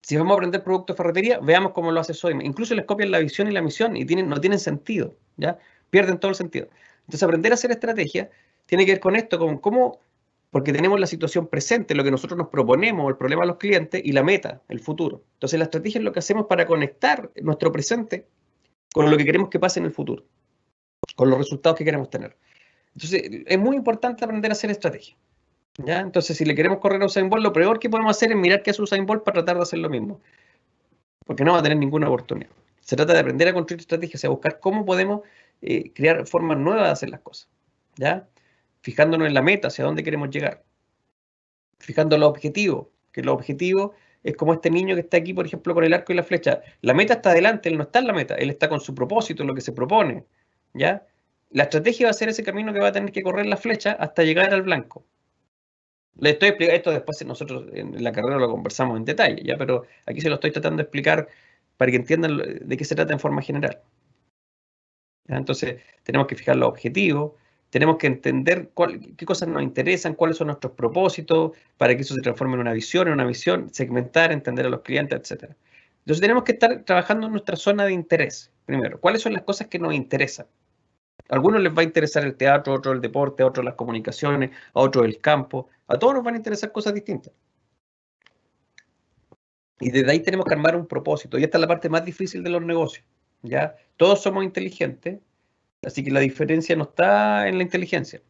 Si vamos a vender productos de ferretería, veamos cómo lo hace Sodimac. Incluso les copian la visión y la misión y no tienen sentido, ¿ya? Pierden todo el sentido. Entonces, aprender a hacer estrategia tiene que ver con esto, con cómo, porque tenemos la situación presente, lo que nosotros nos proponemos, el problema a los clientes y la meta, el futuro. Entonces, la estrategia es lo que hacemos para conectar nuestro presente con lo que queremos que pase en el futuro, con los resultados que queremos tener. Entonces, es muy importante aprender a hacer estrategia, ¿ya? Entonces, si le queremos correr a Usain Bolt, lo peor que podemos hacer es mirar qué hace Usain Bolt para tratar de hacer lo mismo, porque no va a tener ninguna oportunidad. Se trata de aprender a construir estrategias, a buscar cómo podemos crear formas nuevas de hacer las cosas, ¿ya? Fijándonos en la meta, hacia dónde queremos llegar, fijando los objetivos, que los objetivos es como este niño que está aquí, por ejemplo, con el arco y la flecha. La meta está adelante, él no está en la meta, él está con su propósito, lo que se propone, ¿ya? La estrategia va a ser ese camino que va a tener que correr la flecha hasta llegar al blanco. Le estoy explicando esto después, nosotros en la carrera lo conversamos en detalle, ¿ya? Pero aquí se lo estoy tratando de explicar para que entiendan de qué se trata en forma general, ¿ya? Entonces, tenemos que fijar los objetivos, tenemos que entender qué cosas nos interesan, cuáles son nuestros propósitos, para que eso se transforme en una visión, segmentar, entender a los clientes, etc. Entonces, tenemos que estar trabajando en nuestra zona de interés, primero. ¿Cuáles son las cosas que nos interesan? A algunos les va a interesar el teatro, a otros el deporte, a otros las comunicaciones, a otros el campo. A todos nos van a interesar cosas distintas. Y desde ahí tenemos que armar un propósito. Y esta es la parte más difícil de los negocios, ¿ya? Todos somos inteligentes, así que la diferencia no está en la inteligencia.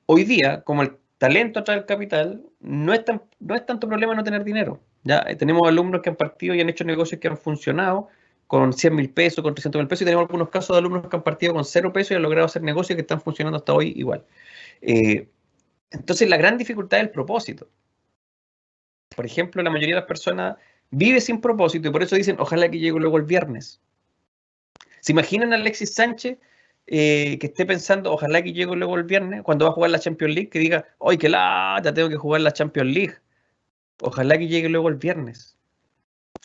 Hoy día, como el talento atrae el capital, no es tanto problema no tener dinero, ¿ya? Tenemos alumnos que han partido y han hecho negocios que han funcionado con 100.000 pesos, con 300.000 pesos, y tenemos algunos casos de alumnos que han partido con 0 pesos y han logrado hacer negocios que están funcionando hasta hoy igual. Entonces, la gran dificultad es el propósito. Por ejemplo, la mayoría de las personas vive sin propósito y por eso dicen, ojalá que llegue luego el viernes. ¿Se imaginan a Alexis Sánchez que esté pensando, ojalá que llegue luego el viernes, cuando va a jugar la Champions League, que diga, ¡ay, qué lata, tengo que jugar la Champions League! Ojalá que llegue luego el viernes.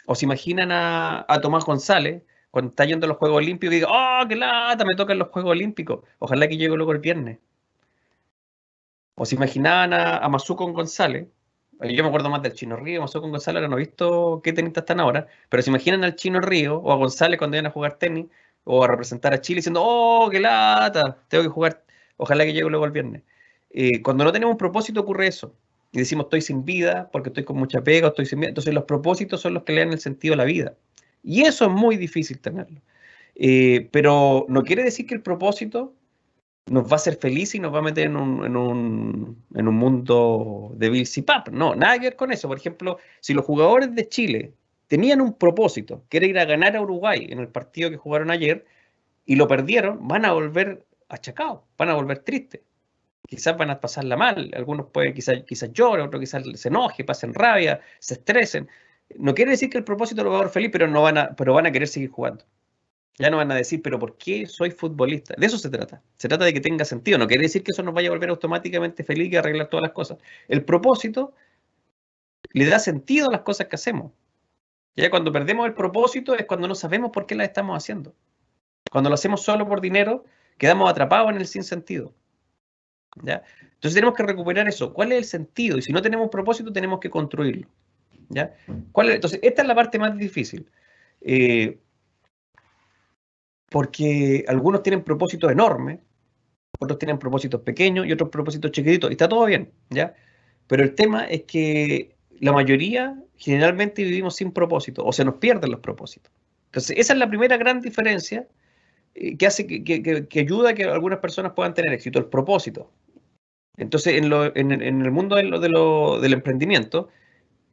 O se imaginan a Tomás González cuando está yendo a los Juegos Olímpicos y diga, ¡oh, qué lata! Me tocan los Juegos Olímpicos. Ojalá que llegue luego el viernes. O se imaginaban a Mazzuco González. Yo me acuerdo más del Chino Río. Mazzuco González, ahora no he visto qué tenistas están ahora. Pero se imaginan al Chino Río o a González cuando vayan a jugar tenis o a representar a Chile diciendo, ¡oh, qué lata! Tengo que jugar. Ojalá que llegue luego el viernes. Cuando no tenemos un propósito ocurre eso. Y decimos, estoy sin vida porque estoy con mucha pega, estoy sin vida. Entonces los propósitos son los que le dan el sentido a la vida. Y eso es muy difícil tenerlo. Pero no quiere decir que el propósito nos va a hacer felices y nos va a meter en un mundo de Bill Cipap. No, nada que ver con eso. Por ejemplo, si los jugadores de Chile tenían un propósito, que era ir a ganar a Uruguay en el partido que jugaron ayer, y lo perdieron, van a volver achacados, van a volver tristes. Quizás van a pasarla mal, algunos pueden, quizás lloren, otros quizás se enojen, pasen rabia, se estresen. No quiere decir que el propósito lo va a dar feliz, pero van a querer seguir jugando. Ya no van a decir, pero ¿por qué soy futbolista? De eso se trata. Se trata de que tenga sentido. No quiere decir que eso nos vaya a volver automáticamente feliz y arreglar todas las cosas. El propósito le da sentido a las cosas que hacemos. Ya cuando perdemos el propósito es cuando no sabemos por qué las estamos haciendo. Cuando lo hacemos solo por dinero, quedamos atrapados en el sinsentido. ¿Ya? Entonces tenemos que recuperar eso. ¿Cuál es el sentido? Y si no tenemos propósito, tenemos que construirlo. ¿Ya? Entonces, esta es la parte más difícil. Porque algunos tienen propósitos enormes, otros tienen propósitos pequeños y otros propósitos chiquititos. Y está todo bien, ¿ya? Pero el tema es que la mayoría generalmente vivimos sin propósito o se nos pierden los propósitos. Entonces, esa es la primera gran diferencia que hace que ayuda a que algunas personas puedan tener éxito, el propósito. Entonces, en el mundo del emprendimiento,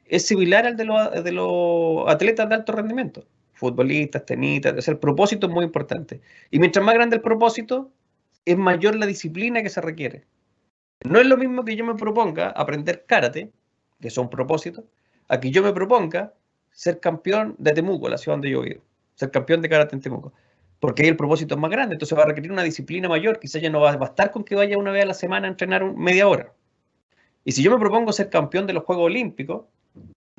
es similar al de los atletas de alto rendimiento, futbolistas, tenistas. El propósito es muy importante. Y mientras más grande el propósito, es mayor la disciplina que se requiere. No es lo mismo que yo me proponga aprender karate, que son propósitos, a que yo me proponga ser campeón de Temuco, la ciudad donde yo vivo, ser campeón de karate en Temuco. Porque ahí el propósito es más grande, entonces va a requerir una disciplina mayor. Quizás ya no va a bastar con que vaya una vez a la semana a entrenar media hora. Y si yo me propongo ser campeón de los Juegos Olímpicos,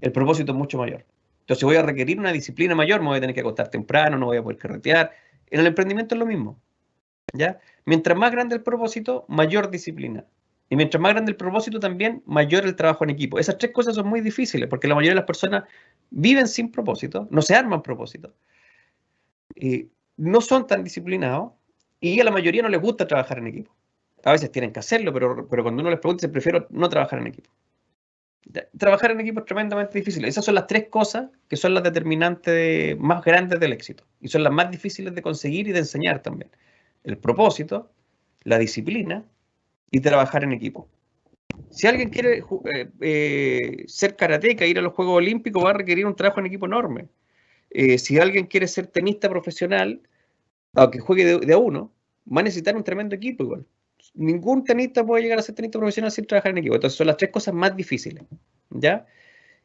el propósito es mucho mayor. Entonces voy a requerir una disciplina mayor, me voy a tener que acostar temprano, no voy a poder carretear. En el emprendimiento es lo mismo, ¿ya? Mientras más grande el propósito, mayor disciplina. Y mientras más grande el propósito también, mayor el trabajo en equipo. Esas tres cosas son muy difíciles porque la mayoría de las personas viven sin propósito, no se arman propósito. No son tan disciplinados y a la mayoría no les gusta trabajar en equipo. A veces tienen que hacerlo, pero cuando uno les pregunta, se prefiero no trabajar en equipo. Trabajar en equipo es tremendamente difícil. Esas son las tres cosas que son las determinantes más grandes del éxito y son las más difíciles de conseguir y de enseñar también. El propósito, la disciplina y trabajar en equipo. Si alguien quiere ser karateca, ir a los Juegos Olímpicos, va a requerir un trabajo en equipo enorme. Si alguien quiere ser tenista profesional, aunque juegue de a uno, va a necesitar un tremendo equipo igual. Ningún tenista puede llegar a ser tenista profesional sin trabajar en equipo. Entonces son las tres cosas más difíciles, ¿ya?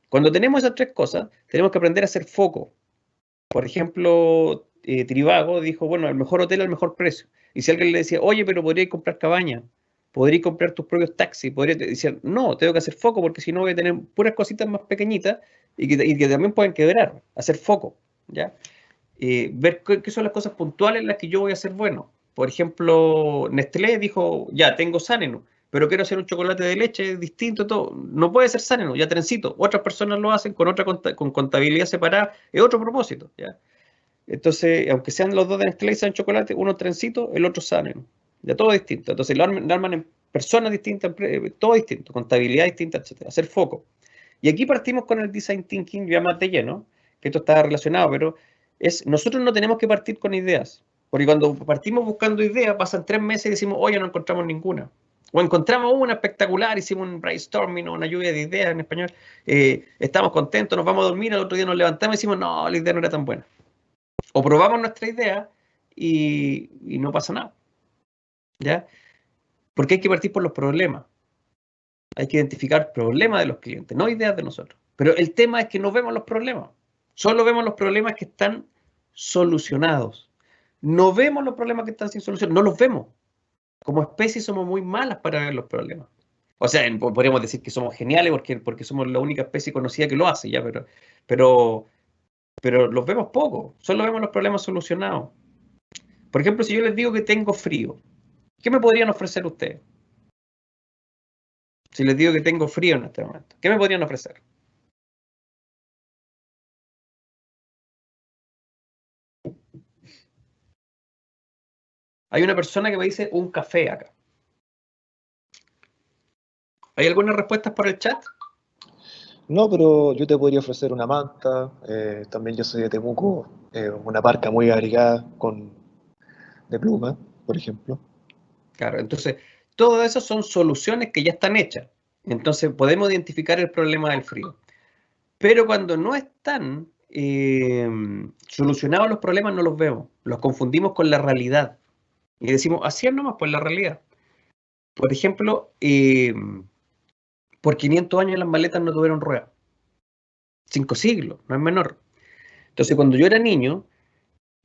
Cuando tenemos esas tres cosas, tenemos que aprender a hacer foco. Por ejemplo, Trivago dijo, bueno, el mejor hotel al mejor precio. Y si alguien le decía, oye, pero podrías comprar cabaña, podrías comprar tus propios taxis, podrías decir, no, tengo que hacer foco porque si no voy a tener puras cositas más pequeñitas y que también pueden quebrar. Hacer foco, ¿ya? Ver qué son las cosas puntuales en las que yo voy a ser bueno. Por ejemplo, Nestlé dijo, ya, tengo Sanenu, pero quiero hacer un chocolate de leche distinto, todo. No puede ser Sanenu, ya trencito. Otras personas lo hacen con otra con contabilidad separada, es otro propósito, ¿ya? Entonces, aunque sean los dos de Nestlé y sean chocolate, uno trencito, el otro Sanenu. Ya todo distinto. Entonces, lo arman en personas distintas, todo distinto, contabilidad distinta, etc. Hacer foco. Y aquí partimos con el design thinking ya más de lleno, que esto está relacionado, pero nosotros no tenemos que partir con ideas, porque cuando partimos buscando ideas, pasan 3 meses y decimos, oye, no encontramos ninguna. O encontramos una espectacular, hicimos un brainstorming o una lluvia de ideas en español, estamos contentos, nos vamos a dormir, al otro día nos levantamos y decimos, no, la idea no era tan buena. O probamos nuestra idea y no pasa nada, ¿ya? Porque hay que partir por los problemas. Hay que identificar problemas de los clientes, no ideas de nosotros. Pero el tema es que no vemos los problemas. Solo vemos los problemas que están solucionados. No vemos los problemas que están sin solución. No los vemos. Como especie somos muy malas para ver los problemas. O sea, podríamos decir que somos geniales porque somos la única especie conocida que lo hace, ya, pero los vemos poco, solo vemos los problemas solucionados. Por ejemplo, si yo les digo que tengo frío, ¿qué me podrían ofrecer ustedes? Si les digo que tengo frío en este momento, ¿qué me podrían ofrecer? Hay una persona que me dice un café acá. ¿Hay algunas respuestas por el chat? No, pero yo te podría ofrecer una manta. También yo soy de Temuco, una parca muy abrigada de pluma, por ejemplo. Claro, entonces, todo eso son soluciones que ya están hechas. Entonces, podemos identificar el problema del frío. Pero cuando no están solucionados los problemas, no los vemos. Los confundimos con la realidad. Y decimos, así es nomás, pues la realidad. Por ejemplo, por 500 años las maletas no tuvieron ruedas. 5 siglos, no es menor. Entonces, cuando yo era niño,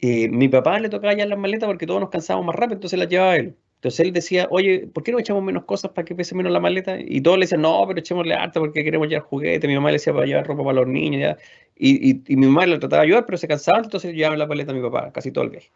mi papá le tocaba ya las maletas porque todos nos cansábamos más rápido, entonces las llevaba él. Entonces él decía, oye, ¿por qué no echamos menos cosas para que pese menos la maleta? Y todos le decían, no, pero echémosle harta porque queremos llevar juguetes. Mi mamá le decía para llevar ropa para los niños. ¿Ya? Y mi mamá le trataba de ayudar, pero se cansaba, entonces llevaba la maleta a mi papá casi todo el viaje.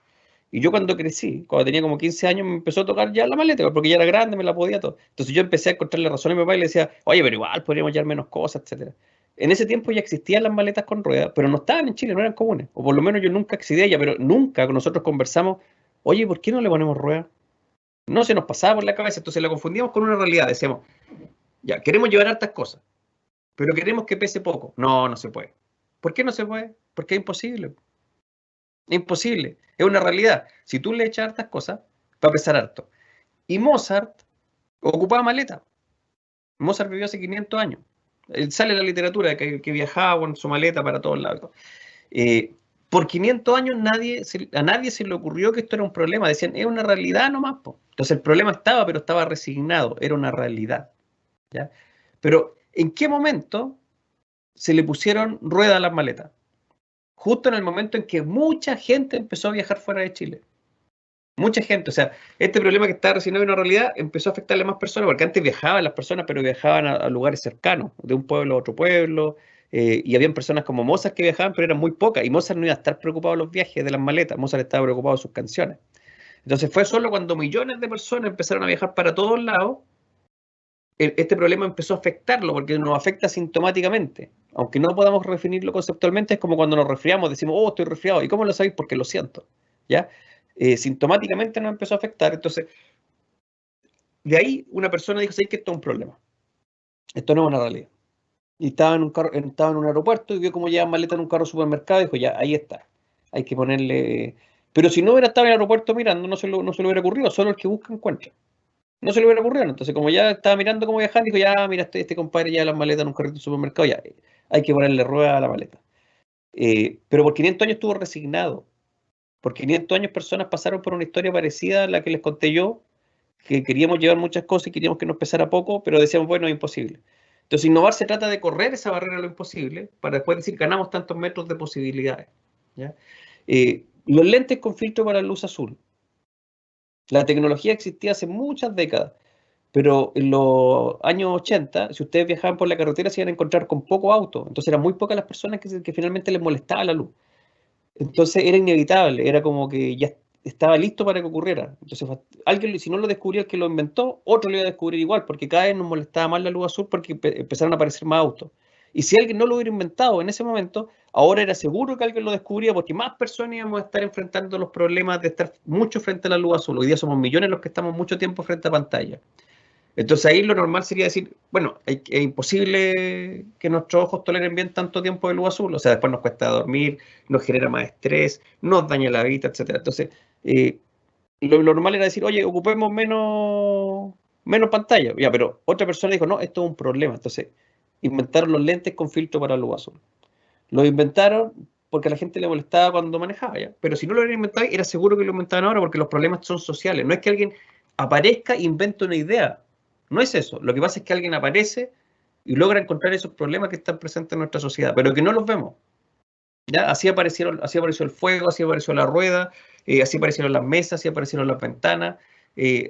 Y yo cuando crecí, cuando tenía como 15 años, me empezó a tocar ya la maleta, porque ya era grande, me la podía todo. Entonces yo empecé a encontrarle razón a mi papá y le decía, oye, pero igual podríamos llevar menos cosas, etcétera. En ese tiempo ya existían las maletas con ruedas, pero no estaban en Chile, no eran comunes. O por lo menos yo nunca accedí a ellas, pero nunca con nosotros conversamos, oye, ¿por qué no le ponemos ruedas? No se nos pasaba por la cabeza, entonces la confundíamos con una realidad. Decíamos, ya, queremos llevar hartas cosas, pero queremos que pese poco. No, no se puede. ¿Por qué no se puede? Porque es imposible. Es imposible. Es una realidad. Si tú le echas hartas cosas, va a pesar harto. Y Mozart ocupaba maleta. Mozart vivió hace 500 años. Sale en la literatura que viajaba con su maleta para todos lados. Por 500 años a nadie se le ocurrió que esto era un problema. Decían, es una realidad nomás. Po. Entonces el problema estaba, pero estaba resignado. Era una realidad. ¿Ya? Pero ¿en qué momento se le pusieron ruedas a las maletas? Justo en el momento en que mucha gente empezó a viajar fuera de Chile. Mucha gente, o sea, este problema que está resignado en una realidad empezó a afectarle a más personas, porque antes viajaban las personas, pero viajaban a lugares cercanos, de un pueblo a otro pueblo, y habían personas como Mozart que viajaban, pero eran muy pocas, y Mozart no iba a estar preocupado de los viajes de las maletas, Mozart estaba preocupado de sus canciones. Entonces fue solo cuando millones de personas empezaron a viajar para todos lados, este problema empezó a afectarlo, porque nos afecta sintomáticamente. Aunque no podamos definirlo conceptualmente, es como cuando nos resfriamos, decimos, oh, estoy resfriado. ¿Y cómo lo sabéis? Porque lo siento. ¿Ya? Sintomáticamente nos empezó a afectar. Entonces, de ahí una persona dijo, ¿sabéis que esto es un problema? Esto no es una realidad. Y estaba en un aeropuerto y vio cómo llevaban maleta en un carro supermercado y dijo, ya, ahí está. Hay que ponerle... Pero si no hubiera estado en el aeropuerto mirando, no se le hubiera ocurrido. Solo el que busca encuentra. No se le hubiera ocurrido. Entonces, como ya estaba mirando cómo viajar, dijo, ya, mira, este compadre lleva las maletas en un carrito de supermercado, ya, hay que ponerle rueda a la maleta. Pero por 500 años estuvo resignado. Por 500 años personas pasaron por una historia parecida a la que les conté yo, que queríamos llevar muchas cosas y queríamos que nos pesara poco, pero decíamos, bueno, es imposible. Entonces, innovar se trata de correr esa barrera a lo imposible, para después decir, ganamos tantos metros de posibilidades. ¿Ya? Los lentes con filtro para luz azul. La tecnología existía hace muchas décadas, pero en los años 80, si ustedes viajaban por la carretera, se iban a encontrar con poco auto. Entonces eran muy pocas las personas que finalmente les molestaba la luz. Entonces era inevitable, era como que ya estaba listo para que ocurriera. Entonces alguien, si no lo descubría el que lo inventó, otro lo iba a descubrir igual, porque cada vez nos molestaba más la luz azul porque empezaron a aparecer más autos. Y si alguien no lo hubiera inventado en ese momento, ahora era seguro que alguien lo descubría porque más personas íbamos a estar enfrentando los problemas de estar mucho frente a la luz azul. Hoy día somos millones los que estamos mucho tiempo frente a pantalla. Entonces ahí lo normal sería decir, bueno, es imposible que nuestros ojos toleren bien tanto tiempo de luz azul, o sea, después nos cuesta dormir, nos genera más estrés, nos daña la vista, etcétera. Entonces, lo normal era decir, oye, ocupemos menos pantalla. Ya, pero otra persona dijo, no, esto es un problema. Entonces, inventaron los lentes con filtro para luz azul. Lo inventaron porque a la gente le molestaba cuando manejaba, ¿ya? Pero si no lo hubieran inventado, era seguro que lo inventaban ahora porque los problemas son sociales. No es que alguien aparezca e invente una idea. No es eso. Lo que pasa es que alguien aparece y logra encontrar esos problemas que están presentes en nuestra sociedad, pero que no los vemos. ¿Ya? Así apareció el fuego, así apareció la rueda, así aparecieron las mesas, así aparecieron las ventanas.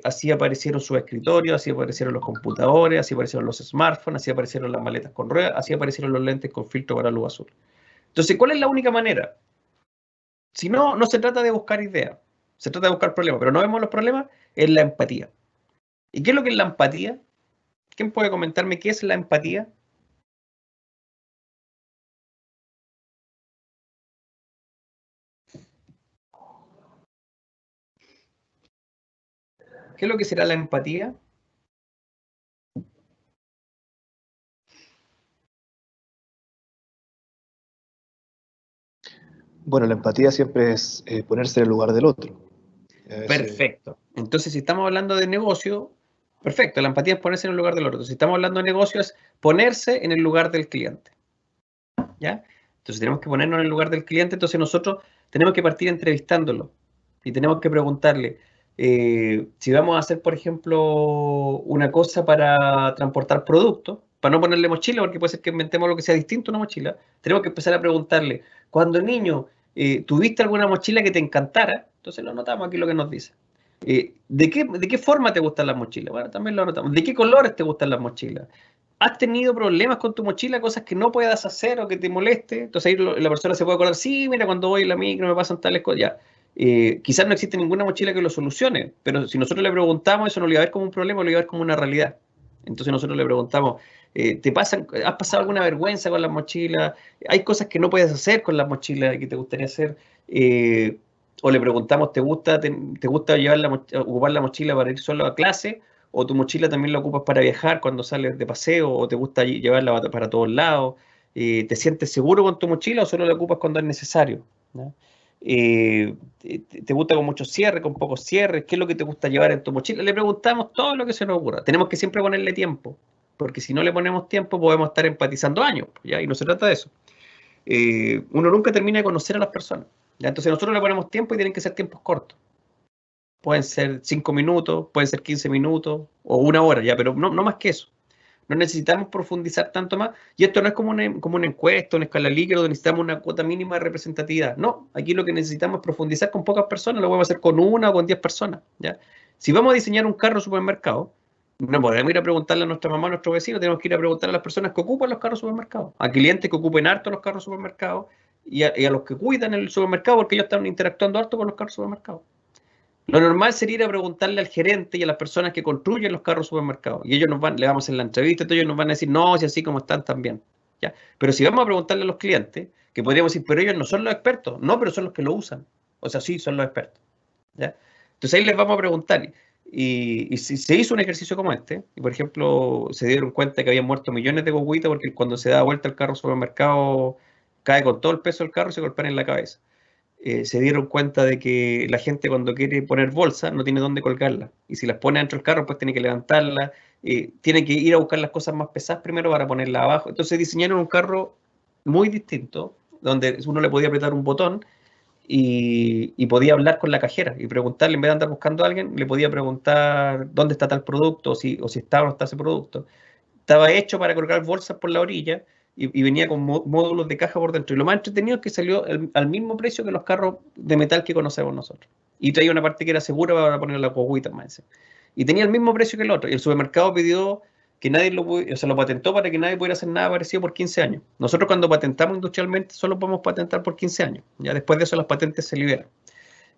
así aparecieron sus escritorios, así aparecieron los computadores, así aparecieron los smartphones, así aparecieron las maletas con ruedas, así aparecieron los lentes con filtro para luz azul. Entonces, ¿cuál es la única manera? Si no, no se trata de buscar ideas, se trata de buscar problemas, pero no vemos los problemas, es la empatía. ¿Y qué es lo que es la empatía? ¿Quién puede comentarme qué es la empatía? ¿Qué es lo que será la empatía? Bueno, la empatía siempre es ponerse en el lugar del otro. Perfecto. Entonces, si estamos hablando de negocio, perfecto, la empatía es ponerse en el lugar del otro. Si estamos hablando de negocio, es ponerse en el lugar del cliente. ¿Ya? Entonces, tenemos que ponernos en el lugar del cliente. Entonces, nosotros tenemos que partir entrevistándolo y tenemos que preguntarle si vamos a hacer, por ejemplo, una cosa para transportar productos, para no ponerle mochila, porque puede ser que inventemos lo que sea distinto a una mochila. Tenemos que empezar a preguntarle, cuando niño, ¿tuviste alguna mochila que te encantara? Entonces lo notamos aquí lo que nos dice. ¿De qué forma te gustan las mochilas? Bueno, también lo notamos. ¿De qué colores te gustan las mochilas? ¿Has tenido problemas con tu mochila, cosas que no puedas hacer o que te moleste? Entonces ahí la persona se puede acordar, sí, mira, cuando voy en la micro me pasan tales cosas. Ya. Quizás no existe ninguna mochila que lo solucione, pero si nosotros le preguntamos, eso no lo iba a ver como un problema, lo iba a ver como una realidad. Entonces nosotros le preguntamos, ¿has pasado alguna vergüenza con las mochilas? ¿Hay cosas que no puedes hacer con las mochilas que te gustaría hacer? O le preguntamos, ¿te gusta ocupar la mochila para ir solo a clase? ¿O tu mochila también la ocupas para viajar cuando sales de paseo? ¿O te gusta llevarla para todos lados? ¿Te sientes seguro con tu mochila o solo la ocupas cuando es necesario? ¿No? ¿Te gusta con muchos cierres, con pocos cierres? ¿Qué es lo que te gusta llevar en tu mochila? Le preguntamos todo lo que se nos ocurra. Tenemos que siempre ponerle tiempo, porque si no le ponemos tiempo podemos estar empatizando años, ¿ya? Y no se trata de eso. Uno nunca termina de conocer a las personas, ¿ya? Entonces nosotros le ponemos tiempo y tienen que ser tiempos cortos. Pueden ser 5 minutos, pueden ser 15 minutos o una hora, ya, pero no más que eso. No necesitamos profundizar tanto más. Y esto no es como una encuesta, una escala líquida, donde necesitamos una cuota mínima de representatividad. No, aquí lo que necesitamos es profundizar con pocas personas, lo podemos hacer con una o con 10 personas, ¿ya? Si vamos a diseñar un carro supermercado, no podemos ir a preguntarle a nuestra mamá, a nuestro vecino, tenemos que ir a preguntarle a las personas que ocupan los carros supermercados, a clientes que ocupen harto los carros supermercados y a los que cuidan el supermercado, porque ellos están interactuando harto con los carros supermercados. Lo normal sería ir a preguntarle al gerente y a las personas que construyen los carros supermercados. Y ellos le vamos a hacer la entrevista, y ellos nos van a decir, no, si así como están también. ¿Ya? Pero si vamos a preguntarle a los clientes, que podríamos decir, pero ellos no son los expertos. No, pero son los que lo usan. O sea, sí, son los expertos. ¿Ya? Entonces ahí les vamos a preguntar. Y si se hizo un ejercicio como este, y por ejemplo se dieron cuenta que habían muerto millones de guaguitas porque cuando se da vuelta el carro supermercado cae con todo el peso del carro y se golpea en la cabeza. Se dieron cuenta de que la gente cuando quiere poner bolsa no tiene dónde colgarla. Y si las pone dentro del carro, pues tiene que levantarla. Tiene que ir a buscar las cosas más pesadas primero para ponerla abajo. Entonces diseñaron un carro muy distinto, donde uno le podía apretar un botón y podía hablar con la cajera y preguntarle, en vez de andar buscando a alguien, le podía preguntar dónde está tal producto o si está o no está ese producto. Estaba hecho para colgar bolsas por la orilla y venía con módulos de caja por dentro. Y lo más entretenido es que salió al mismo precio que los carros de metal que conocemos nosotros. Y traía una parte que era segura para poner la guaguita más. Y tenía el mismo precio que el otro. Y el supermercado pidió que nadie lo patentó para que nadie pudiera hacer nada parecido por 15 años. Nosotros cuando patentamos industrialmente solo podemos patentar por 15 años. Ya después de eso las patentes se liberan.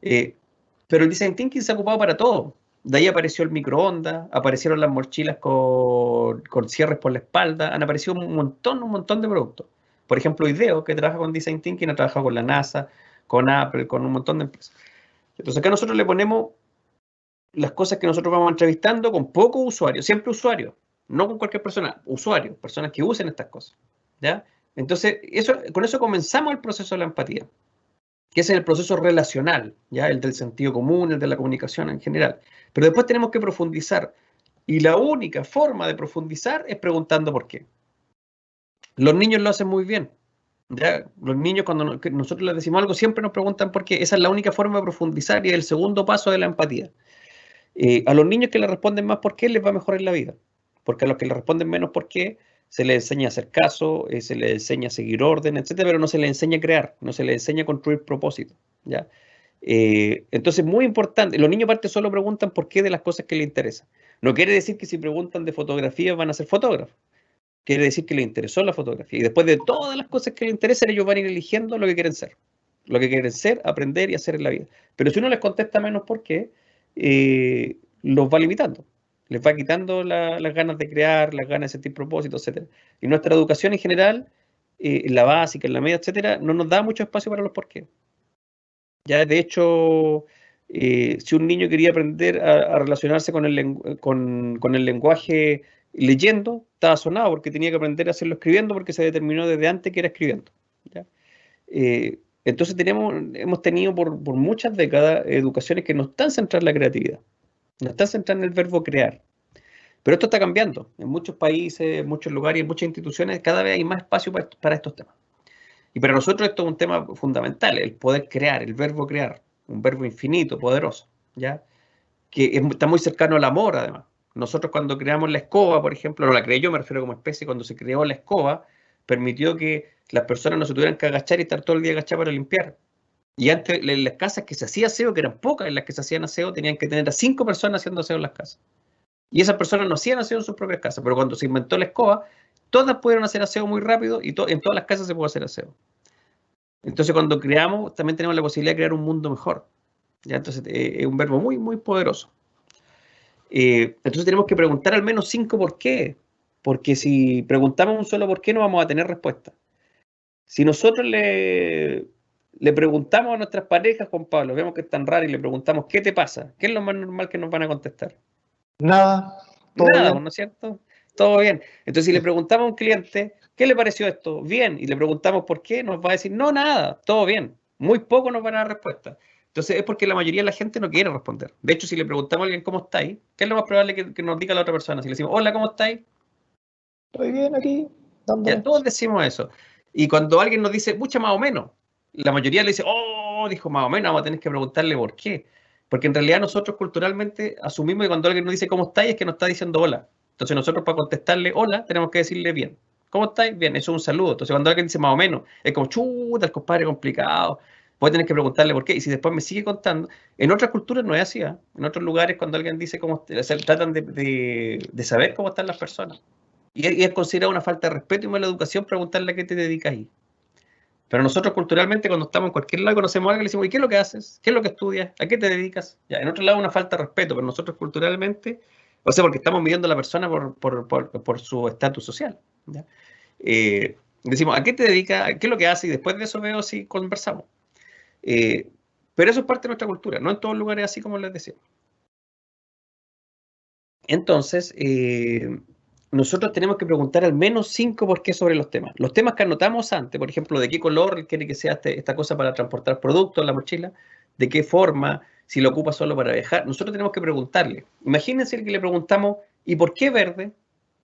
Pero el design thinking se ha ocupado para todo. De ahí apareció el microondas, aparecieron las mochilas con cierres por la espalda, han aparecido un montón de productos. Por ejemplo, IDEO, que trabaja con design thinking, ha trabajado con la NASA, con Apple, con un montón de empresas. Entonces acá nosotros le ponemos las cosas que nosotros vamos entrevistando con pocos usuarios, siempre usuarios, no con cualquier persona, usuarios, personas que usen estas cosas, ¿ya? Entonces, con eso comenzamos el proceso de la empatía, que es el proceso relacional, ¿ya? El del sentido común, el de la comunicación en general. Pero después tenemos que profundizar, y la única forma de profundizar es preguntando por qué. Los niños lo hacen muy bien, ¿ya? Los niños cuando nosotros les decimos algo siempre nos preguntan por qué. Esa es la única forma de profundizar y es el segundo paso de la empatía. A los niños que le responden más por qué les va mejor en la vida, porque a los que le responden menos por qué se les enseña a hacer caso, se les enseña a seguir orden, etcétera, pero no se les enseña a crear, no se les enseña a construir propósito, ¿ya? Entonces, muy importante, los niños aparte solo preguntan por qué de las cosas que les interesan. No quiere decir que si preguntan de fotografía van a ser fotógrafos. Quiere decir que les interesó la fotografía. Y después de todas las cosas que les interesan, ellos van a ir eligiendo lo que quieren ser. Lo que quieren ser, aprender y hacer en la vida. Pero si uno les contesta menos por qué, los va limitando. Les va quitando las ganas de crear, las ganas de sentir propósitos, etc. Y nuestra educación en general, en la básica, en la media, etcétera, no nos da mucho espacio para los por qué. Ya, de hecho, si un niño quería aprender a relacionarse con el lenguaje leyendo, estaba sonado porque tenía que aprender a hacerlo escribiendo porque se determinó desde antes que era escribiendo. ¿Ya? Entonces hemos tenido por muchas décadas educaciones que no están centradas en la creatividad, no están centradas en el verbo crear. Pero esto está cambiando. En muchos países, en muchos lugares, en muchas instituciones, cada vez hay más espacio para estos temas. Y para nosotros esto es un tema fundamental, el poder crear, el verbo crear, un verbo infinito, poderoso, ¿ya? Que está muy cercano al amor, además. Nosotros cuando creamos la escoba, por ejemplo, no la creé yo, me refiero como especie, cuando se creó la escoba, permitió que las personas no se tuvieran que agachar y estar todo el día agachadas para limpiar. Y antes, en las casas que se hacía aseo, que eran pocas en las que se hacían aseo, tenían que tener a 5 personas haciendo aseo en las casas. Y esas personas no hacían aseo en sus propias casas, pero cuando se inventó la escoba, todas pudieron hacer aseo muy rápido y en todas las casas se puede hacer aseo. Entonces, cuando creamos, también tenemos la posibilidad de crear un mundo mejor. ¿Ya? Entonces, es un verbo muy, muy poderoso. Entonces, tenemos que preguntar al menos 5 por qué. Porque si preguntamos un solo por qué, no vamos a tener respuesta. Si nosotros le preguntamos a nuestras parejas, Juan Pablo, vemos que están raras y le preguntamos, ¿qué te pasa? ¿Qué es lo más normal que nos van a contestar? Nada, todo Nada, bien. ¿no es cierto? Todo bien. Entonces, si le preguntamos a un cliente, ¿qué le pareció esto? Bien. Y le preguntamos por qué, nos va a decir, no, nada, todo bien. Muy poco nos van a dar respuesta. Entonces, es porque la mayoría de la gente no quiere responder. De hecho, si le preguntamos a alguien cómo estáis, ¿qué es lo más probable que nos diga la otra persona? Si le decimos, hola, ¿cómo estáis? Estoy bien aquí, Ya dándole. todos decimos eso. Y cuando alguien nos dice, mucha más o menos, la mayoría le dice, oh, dijo más o menos, vamos a tener que preguntarle por qué. Porque en realidad nosotros culturalmente asumimos que cuando alguien nos dice cómo estáis es que nos está diciendo hola. Entonces nosotros para contestarle hola tenemos que decirle bien. ¿Cómo estáis? Bien, eso es un saludo. Entonces cuando alguien dice más o menos, es como chuta, el compadre complicado. Voy a tener que preguntarle por qué. Y si después me sigue contando, en otras culturas no es así, ¿eh? En otros lugares cuando alguien dice cómo, o sea, tratan de saber cómo están las personas. Y es considerado una falta de respeto y mala educación preguntarle a qué te dedicas ahí. Pero nosotros culturalmente cuando estamos en cualquier lado conocemos a alguien y le decimos, ¿y qué es lo que haces? ¿Qué es lo que estudias? ¿A qué te dedicas? Ya, en otro lado una falta de respeto, pero nosotros culturalmente, o sea, porque estamos midiendo a la persona por su estatus social. ¿Ya? Decimos, ¿a qué te dedicas? ¿Qué es lo que haces? Y después de eso veo si conversamos. Eh, pero eso es parte de nuestra cultura, no en todos lugares así como les decía. Entonces, nosotros tenemos que preguntar al menos 5 por qué sobre los temas. Los temas que anotamos antes, por ejemplo, de qué color quiere que sea esta cosa para transportar productos en la mochila, de qué forma, si lo ocupa solo para viajar, nosotros tenemos que preguntarle. Imagínense el que le preguntamos, ¿y por qué verde?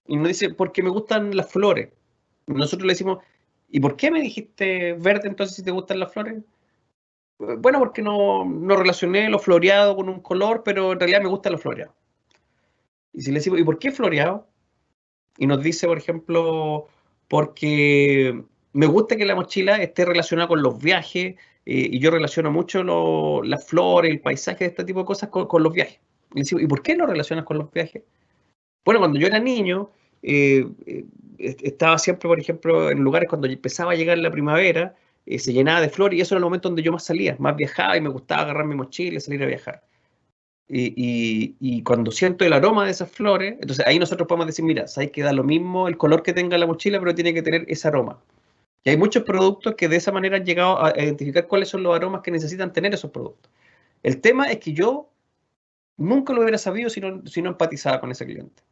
Y nos dice, porque me gustan las flores. Nosotros le decimos, ¿y por qué me dijiste verde entonces si te gustan las flores? Bueno, porque no relacioné lo floreado con un color, pero en realidad me gustan los floreados. Y si le decimos, ¿y por qué floreado? Y nos dice, por ejemplo, porque me gusta que la mochila esté relacionada con los viajes y yo relaciono mucho las flores, el paisaje, este tipo de cosas con los viajes. Y decimos, ¿y por qué lo relacionas con los viajes? Bueno, cuando yo era niño, estaba siempre, por ejemplo, en lugares cuando empezaba a llegar la primavera, se llenaba de flores y eso era el momento donde yo más salía, más viajaba y me gustaba agarrar mi mochila y salir a viajar. Y cuando siento el aroma de esas flores, entonces ahí nosotros podemos decir, mira, sabes que da lo mismo el color que tenga la mochila, pero tiene que tener ese aroma. Y hay muchos productos que de esa manera han llegado a identificar cuáles son los aromas que necesitan tener esos productos. El tema es que yo nunca lo hubiera sabido si no empatizaba con ese cliente.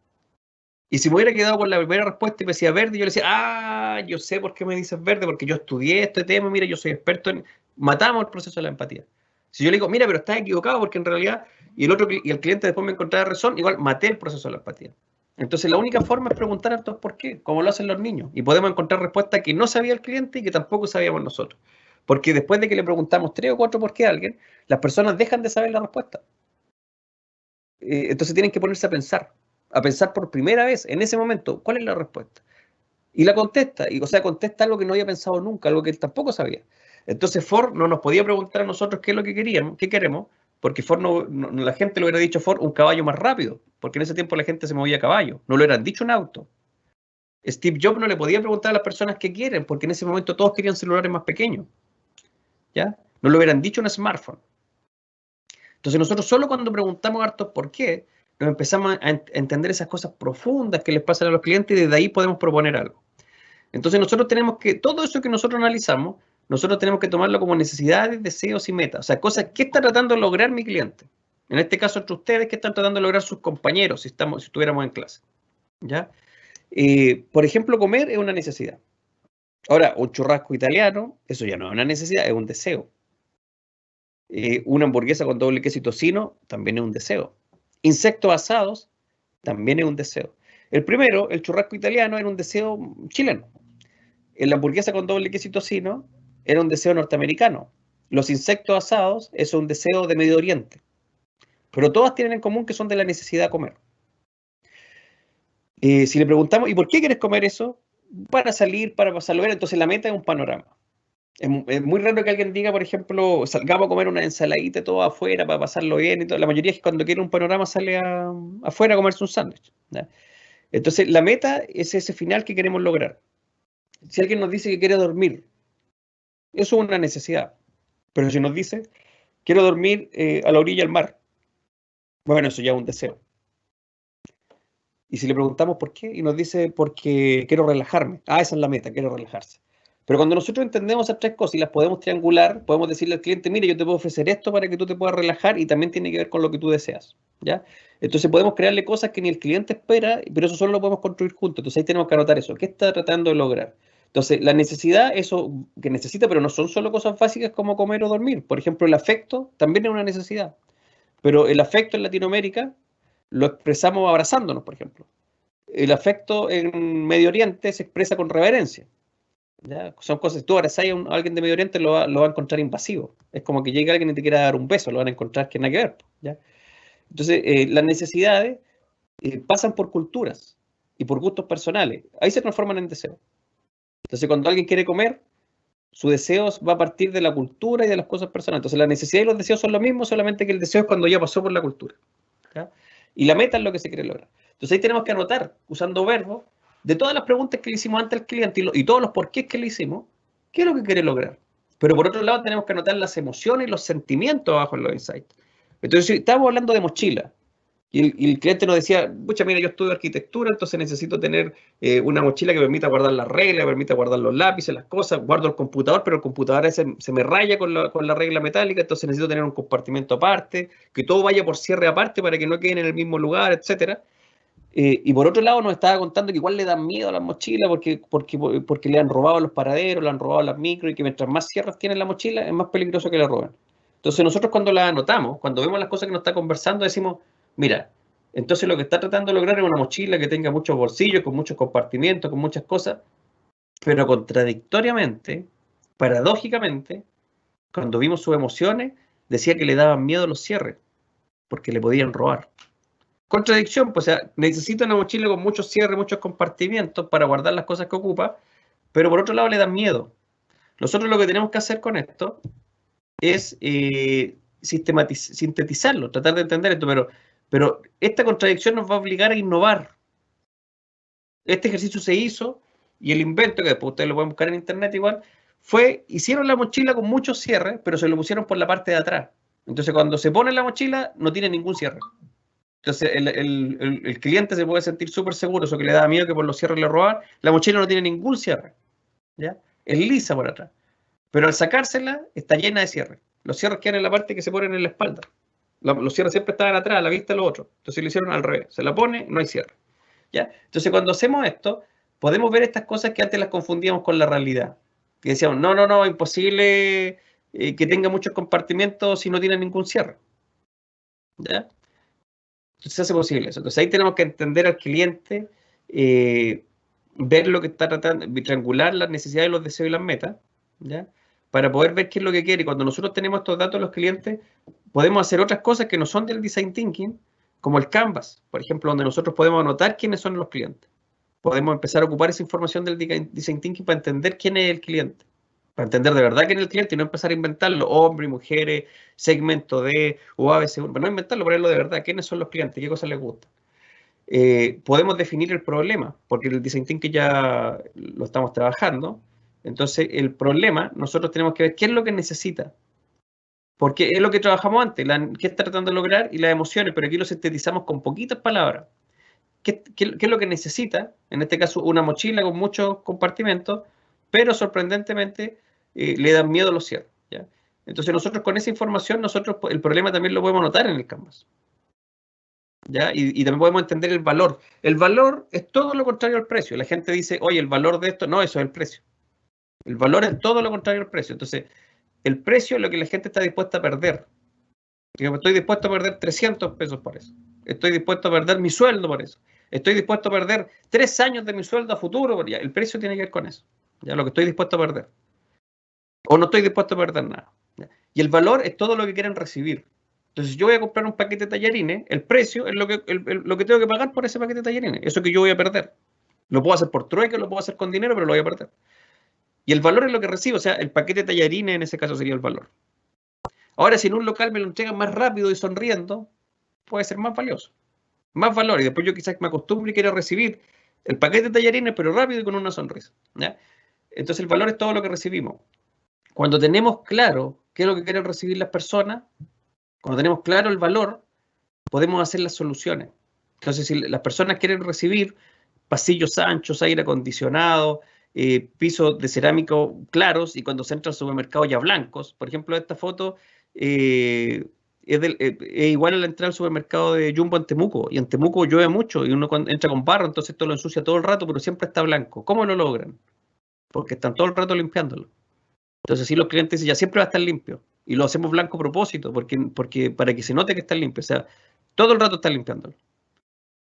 Y si me hubiera quedado con la primera respuesta y me decía verde, yo le decía, yo sé por qué me dices verde, porque yo estudié este tema, mira, yo soy experto en... Matamos el proceso de la empatía. Si yo le digo, mira, pero estás equivocado porque en realidad... Y el cliente después me encontraba razón, igual maté el proceso de la empatía. Entonces la única forma es preguntar a todos por qué, como lo hacen los niños. Y podemos encontrar respuestas que no sabía el cliente y que tampoco sabíamos nosotros. Porque después de que le preguntamos 3 o 4 por qué a alguien, las personas dejan de saber la respuesta. Entonces tienen que ponerse a pensar por primera vez, en ese momento, cuál es la respuesta. Y la contesta, o sea, contesta algo que no había pensado nunca, algo que él tampoco sabía. Entonces Ford no nos podía preguntar a nosotros qué es lo que queríamos, qué queremos, porque Ford la gente le hubiera dicho a Ford un caballo más rápido, porque en ese tiempo la gente se movía a caballo, no lo hubieran dicho un auto. Steve Jobs no le podía preguntar a las personas qué quieren, porque en ese momento todos querían celulares más pequeños, ¿ya? No lo hubieran dicho un smartphone. Entonces nosotros solo cuando preguntamos hartos por qué, nos empezamos a entender esas cosas profundas que les pasan a los clientes y desde ahí podemos proponer algo. Entonces nosotros tenemos que, todo eso que nosotros analizamos, nosotros tenemos que tomarlo como necesidades, deseos y metas. O sea, cosas que está tratando de lograr mi cliente. En este caso, entre ustedes, que están tratando de lograr sus compañeros si estuviéramos en clase. ¿Ya? Por ejemplo, comer es una necesidad. Ahora, un churrasco italiano, eso ya no es una necesidad, es un deseo. Una hamburguesa con doble queso y tocino, también es un deseo. Insectos asados, también es un deseo. El primero, el churrasco italiano, era un deseo chileno. La hamburguesa con doble queso y tocino era un deseo norteamericano. Los insectos asados es un deseo de Medio Oriente. Pero todas tienen en común que son de la necesidad de comer. Si le preguntamos, ¿y por qué quieres comer eso? Para salir, para pasarlo bien. Entonces la meta es un panorama. Es muy raro que alguien diga, por ejemplo, salgamos a comer una ensaladita todo afuera para pasarlo bien y todo. La mayoría es que cuando quiere un panorama sale afuera a comerse un sándwich. Entonces la meta es ese final que queremos lograr. Si alguien nos dice que quiere dormir, eso es una necesidad. Pero si nos dice, quiero dormir a la orilla del mar, bueno, eso ya es un deseo. Y si le preguntamos por qué, y nos dice, porque quiero relajarme. Ah, esa es la meta, quiero relajarse. Pero cuando nosotros entendemos esas tres cosas y las podemos triangular, podemos decirle al cliente, mire, yo te puedo ofrecer esto para que tú te puedas relajar y también tiene que ver con lo que tú deseas. ¿Ya? Entonces podemos crearle cosas que ni el cliente espera, pero eso solo lo podemos construir juntos. Entonces ahí tenemos que anotar eso. ¿Qué está tratando de lograr? Entonces, la necesidad, eso que necesita, pero no son solo cosas básicas como comer o dormir. Por ejemplo, el afecto también es una necesidad. Pero el afecto en Latinoamérica lo expresamos abrazándonos, por ejemplo. El afecto en Medio Oriente se expresa con reverencia. ¿Ya? Son cosas, tú abrazas a alguien de Medio Oriente, lo va a encontrar invasivo. Es como que llega alguien y te quiera dar un beso, lo van a encontrar que nada que ver. ¿Ya? Entonces, las necesidades pasan por culturas y por gustos personales. Ahí se transforman en deseos. Entonces, cuando alguien quiere comer, su deseo va a partir de la cultura y de las cosas personales. Entonces, la necesidad y los deseos son lo mismo, solamente que el deseo es cuando ya pasó por la cultura. ¿Ya? Y la meta es lo que se quiere lograr. Entonces, ahí tenemos que anotar, usando verbos, de todas las preguntas que le hicimos antes al cliente y todos los porqués que le hicimos, qué es lo que quiere lograr. Pero por otro lado, tenemos que anotar las emociones y los sentimientos abajo en los insights. Entonces, si estábamos hablando de mochila, y el cliente nos decía, pucha, mira, yo estudio arquitectura, entonces necesito tener una mochila que permita guardar las reglas, que permita guardar los lápices, las cosas, guardo el computador, pero el computador se me raya con la regla metálica, entonces necesito tener un compartimento aparte, que todo vaya por cierre aparte para que no queden en el mismo lugar, etcétera. Y por otro lado nos estaba contando que igual le dan miedo a las mochilas porque le han robado los paraderos, le han robado las micros y que mientras más cierres tiene la mochila es más peligroso que la roben. Entonces nosotros cuando la anotamos, cuando vemos las cosas que nos está conversando, decimos, mira, entonces lo que está tratando de lograr es una mochila que tenga muchos bolsillos, con muchos compartimentos, con muchas cosas, pero contradictoriamente, paradójicamente, cuando vimos sus emociones, decía que le daban miedo los cierres, porque le podían robar. Contradicción, pues, o sea, necesita una mochila con muchos cierres, muchos compartimentos para guardar las cosas que ocupa, pero por otro lado le dan miedo. Nosotros lo que tenemos que hacer con esto es sintetizarlo, tratar de entender esto, pero esta contradicción nos va a obligar a innovar. Este ejercicio se hizo y el invento, que después ustedes lo pueden buscar en internet igual, hicieron la mochila con muchos cierres, pero se lo pusieron por la parte de atrás. Entonces cuando se pone la mochila no tiene ningún cierre. Entonces el cliente se puede sentir súper seguro, eso que le da miedo que por los cierres le roban, la mochila no tiene ningún cierre. ¿Ya? Es lisa por atrás. Pero al sacársela está llena de cierres. Los cierres quedan en la parte que se ponen en la espalda. Los cierres siempre estaban atrás, a la vista de lo otro. Entonces lo hicieron al revés. Se la pone, no hay cierre. ¿Ya? Entonces cuando hacemos esto, podemos ver estas cosas que antes las confundíamos con la realidad. Que decíamos, no, imposible que tenga muchos compartimentos si no tiene ningún cierre. ¿Ya? Entonces se hace posible eso. Entonces ahí tenemos que entender al cliente, ver lo que está tratando, triangular las necesidades, los deseos y las metas, ¿ya? Para poder ver qué es lo que quiere. Y cuando nosotros tenemos estos datos de los clientes, podemos hacer otras cosas que no son del design thinking, como el Canvas, por ejemplo, donde nosotros podemos anotar quiénes son los clientes. Podemos empezar a ocupar esa información del design thinking para entender quién es el cliente. para entender de verdad quién es el cliente y no empezar a inventarlo, hombres, mujeres, segmento D o ABC1, para no inventarlo, ponerlo de verdad, quiénes son los clientes, qué cosas les gusta. Podemos definir el problema, porque el Design Thinking ya lo estamos trabajando. Entonces, el problema, nosotros tenemos que ver qué es lo que necesita. Porque es lo que trabajamos antes, qué está tratando de lograr y las emociones, pero aquí lo sintetizamos con poquitas palabras. ¿Qué es lo que necesita? En este caso, una mochila con muchos compartimentos, pero sorprendentemente le dan miedo los cierres, ¿ya? Entonces, nosotros con esa información, nosotros el problema también lo podemos notar en el Canvas, ¿ya? Y también podemos entender el valor. El valor es todo lo contrario al precio. La gente dice, oye, el valor de esto, no, eso es el precio. El valor es todo lo contrario al precio. Entonces, el precio es lo que la gente está dispuesta a perder. Digamos, estoy dispuesto a perder 300 pesos por eso. Estoy dispuesto a perder mi sueldo por eso. Estoy dispuesto a perder 3 años de mi sueldo a futuro. Ya. El precio tiene que ver con eso. Ya, lo que estoy dispuesto a perder. O no estoy dispuesto a perder nada. ¿Ya? Y el valor es todo lo que quieren recibir. Entonces, si yo voy a comprar un paquete de tallarines, el precio es lo que tengo que pagar por ese paquete de tallarines. Eso que yo voy a perder. Lo puedo hacer por trueque, lo puedo hacer con dinero, pero lo voy a perder. Y el valor es lo que recibo. O sea, el paquete de tallarines en ese caso sería el valor. Ahora, si en un local me lo entregan más rápido y sonriendo, puede ser más valioso. Más valor. Y después yo quizás me acostumbre y quiero recibir el paquete de tallarines, pero rápido y con una sonrisa, ¿ya? Entonces el valor es todo lo que recibimos. Cuando tenemos claro qué es lo que quieren recibir las personas, cuando tenemos claro el valor, podemos hacer las soluciones. Entonces, si las personas quieren recibir pasillos anchos, aire acondicionado, pisos de cerámico claros y cuando se entra al supermercado ya blancos, por ejemplo, esta foto es igual a la entrada al supermercado de Jumbo en Temuco, y en Temuco llueve mucho y uno entra con barro, entonces esto lo ensucia todo el rato, pero siempre está blanco. ¿Cómo lo logran? Porque están todo el rato limpiándolo. Entonces, si los clientes dicen, ya siempre va a estar limpio, y lo hacemos blanco a propósito, porque para que se note que está limpio, o sea, todo el rato está limpiándolo.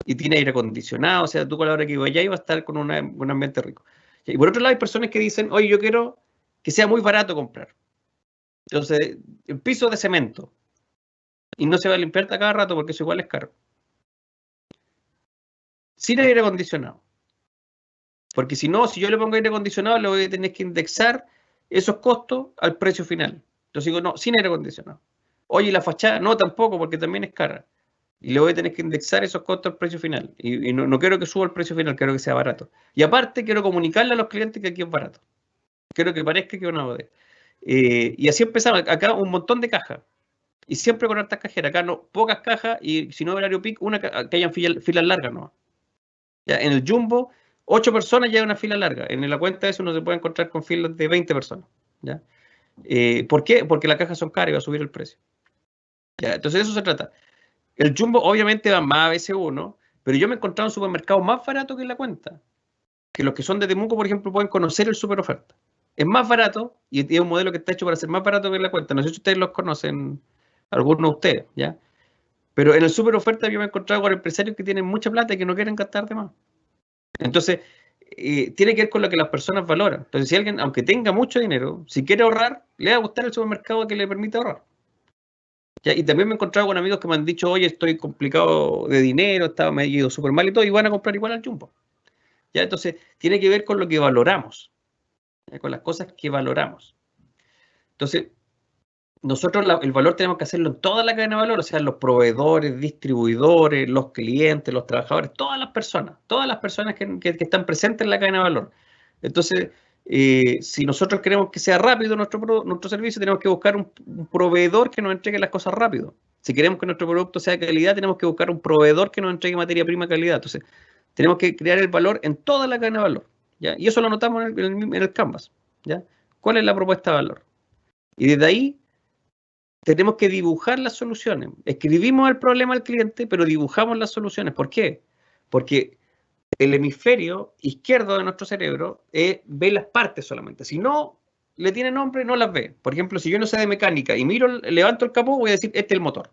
Y tiene aire acondicionado, o sea, tú con la hora que vayas va a estar con un ambiente rico. Y por otro lado, hay personas que dicen, oye, yo quiero que sea muy barato comprar. Entonces, el piso de cemento, y no se va a limpiar a cada rato porque eso igual es caro. Sin aire acondicionado. Porque si no, si yo le pongo aire acondicionado, le voy a tener que indexar esos costos al precio final. Entonces digo, no, sin aire acondicionado. Oye, la fachada, no, tampoco, porque también es cara. Y le voy a tener que indexar esos costos al precio final. Y no quiero que suba el precio final, quiero que sea barato. Y aparte, quiero comunicarle a los clientes que aquí es barato. Quiero que parezca que es una bodega. Y así empezamos. Acá un montón de cajas. Y siempre con hartas cajeras. Acá no, pocas cajas y si no horario peak, que hayan filas largas, ¿no? Ya, en el Jumbo, 8 personas ya hay una fila larga. En la cuenta de eso uno se puede encontrar con filas de 20 personas. ¿Ya? ¿Por qué? Porque las cajas son caras y va a subir el precio. ¿Ya? Entonces de eso se trata. El Jumbo obviamente va más a veces uno, pero yo me he encontrado un supermercado más barato que en la cuenta. Que los que son de Temuco, por ejemplo, pueden conocer el super oferta. Es más barato y es un modelo que está hecho para ser más barato que en la cuenta. No sé si ustedes los conocen, algunos de ustedes, ¿ya? Pero en el super oferta yo me he encontrado con empresarios que tienen mucha plata y que no quieren gastar de más. Entonces, tiene que ver con lo que las personas valoran. Entonces, si alguien, aunque tenga mucho dinero, si quiere ahorrar, le va a gustar el supermercado que le permite ahorrar. ¿Ya? Y también me he encontrado con amigos que me han dicho, oye, estoy complicado de dinero, me he ido súper mal y todo, y van a comprar igual al Jumbo. ¿Ya? Entonces, tiene que ver con lo que valoramos, ¿ya? Con las cosas que valoramos. Entonces, nosotros el valor tenemos que hacerlo en toda la cadena de valor, o sea, los proveedores, distribuidores, los clientes, los trabajadores, todas las personas que están presentes en la cadena de valor. Entonces, si nosotros queremos que sea rápido nuestro servicio, tenemos que buscar un proveedor que nos entregue las cosas rápido. Si queremos que nuestro producto sea de calidad, tenemos que buscar un proveedor que nos entregue materia prima de calidad. Entonces, tenemos que crear el valor en toda la cadena de valor, ¿ya? Y eso lo anotamos en el Canvas, ¿ya? ¿Cuál es la propuesta de valor? Y desde ahí tenemos que dibujar las soluciones. Escribimos el problema al cliente, pero dibujamos las soluciones. ¿Por qué? Porque el hemisferio izquierdo de nuestro cerebro ve las partes solamente. Si no le tiene nombre, no las ve. Por ejemplo, si yo no sé de mecánica y levanto el capó, voy a decir, este es el motor.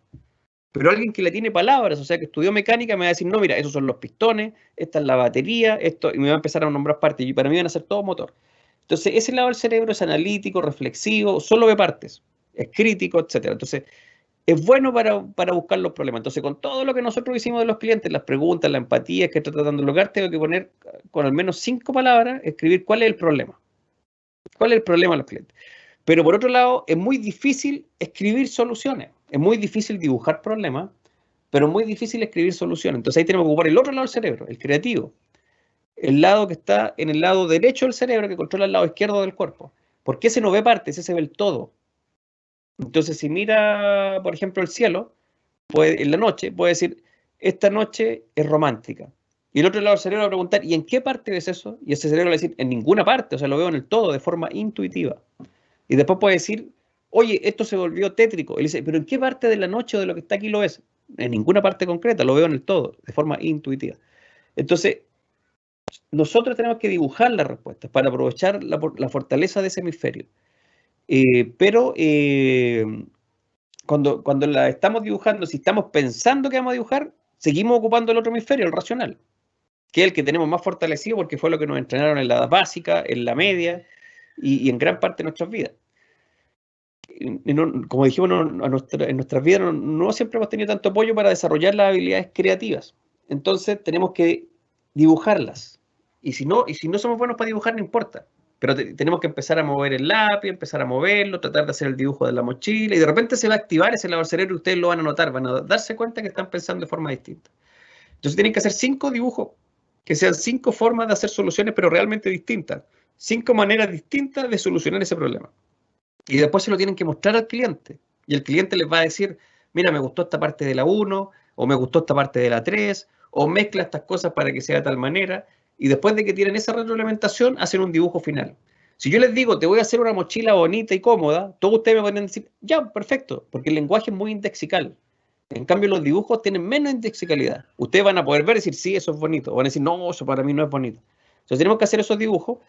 Pero alguien que le tiene palabras, o sea, que estudió mecánica, me va a decir, no, mira, esos son los pistones, esta es la batería, esto, y me va a empezar a nombrar partes. Y para mí van a ser todo motor. Entonces, ese lado del cerebro es analítico, reflexivo, solo ve partes. Es crítico, etcétera. Entonces, es bueno para buscar los problemas. Entonces, con todo lo que nosotros hicimos de los clientes, las preguntas, la empatía que estoy tratando de lograr, tengo que poner con al menos 5 palabras, escribir cuál es el problema. ¿Cuál es el problema de los clientes? Pero por otro lado, es muy difícil escribir soluciones, es muy difícil dibujar problemas, pero es muy difícil escribir soluciones. Entonces ahí tenemos que ocupar el otro lado del cerebro, el creativo, el lado que está en el lado derecho del cerebro que controla el lado izquierdo del cuerpo. Porque ese no ve partes, ese ve el todo. Entonces si mira, por ejemplo, el cielo, en la noche, puede decir, esta noche es romántica. Y el otro lado del cerebro va a preguntar, ¿y en qué parte ves eso? Y ese cerebro va a decir, en ninguna parte, o sea, lo veo en el todo, de forma intuitiva. Y después puede decir, oye, esto se volvió tétrico. Y le dice, ¿pero en qué parte de la noche o de lo que está aquí lo ves? En ninguna parte concreta, lo veo en el todo, de forma intuitiva. Entonces, nosotros tenemos que dibujar las respuestas para aprovechar la fortaleza de ese hemisferio. Pero cuando la estamos dibujando, si estamos pensando que vamos a dibujar, seguimos ocupando el otro hemisferio, el racional, que es el que tenemos más fortalecido porque fue lo que nos entrenaron en la edad básica, en la media y en gran parte de nuestras vidas. No, como dijimos, en nuestras vidas no siempre hemos tenido tanto apoyo para desarrollar las habilidades creativas. Entonces tenemos que dibujarlas. Y si no somos buenos para dibujar, no importa. Pero tenemos que empezar a mover el lápiz, empezar a moverlo, tratar de hacer el dibujo de la mochila, y de repente se va a activar ese lado del cerebro y ustedes lo van a notar, van a darse cuenta que están pensando de forma distinta. Entonces tienen que hacer 5 dibujos, que sean 5 formas de hacer soluciones, pero realmente distintas. 5 maneras distintas de solucionar ese problema. Y después se lo tienen que mostrar al cliente. Y el cliente les va a decir, mira, me gustó esta parte de la 1, o me gustó esta parte de la 3, o mezcla estas cosas para que sea de tal manera. Y después de que tienen esa retroalimentación, hacen un dibujo final. Si yo les digo, te voy a hacer una mochila bonita y cómoda, todos ustedes me pueden decir, ya, perfecto, porque el lenguaje es muy indexical. En cambio, los dibujos tienen menos indexicalidad. Ustedes van a poder ver y decir, sí, eso es bonito. O van a decir, no, eso para mí no es bonito. Entonces tenemos que hacer esos dibujos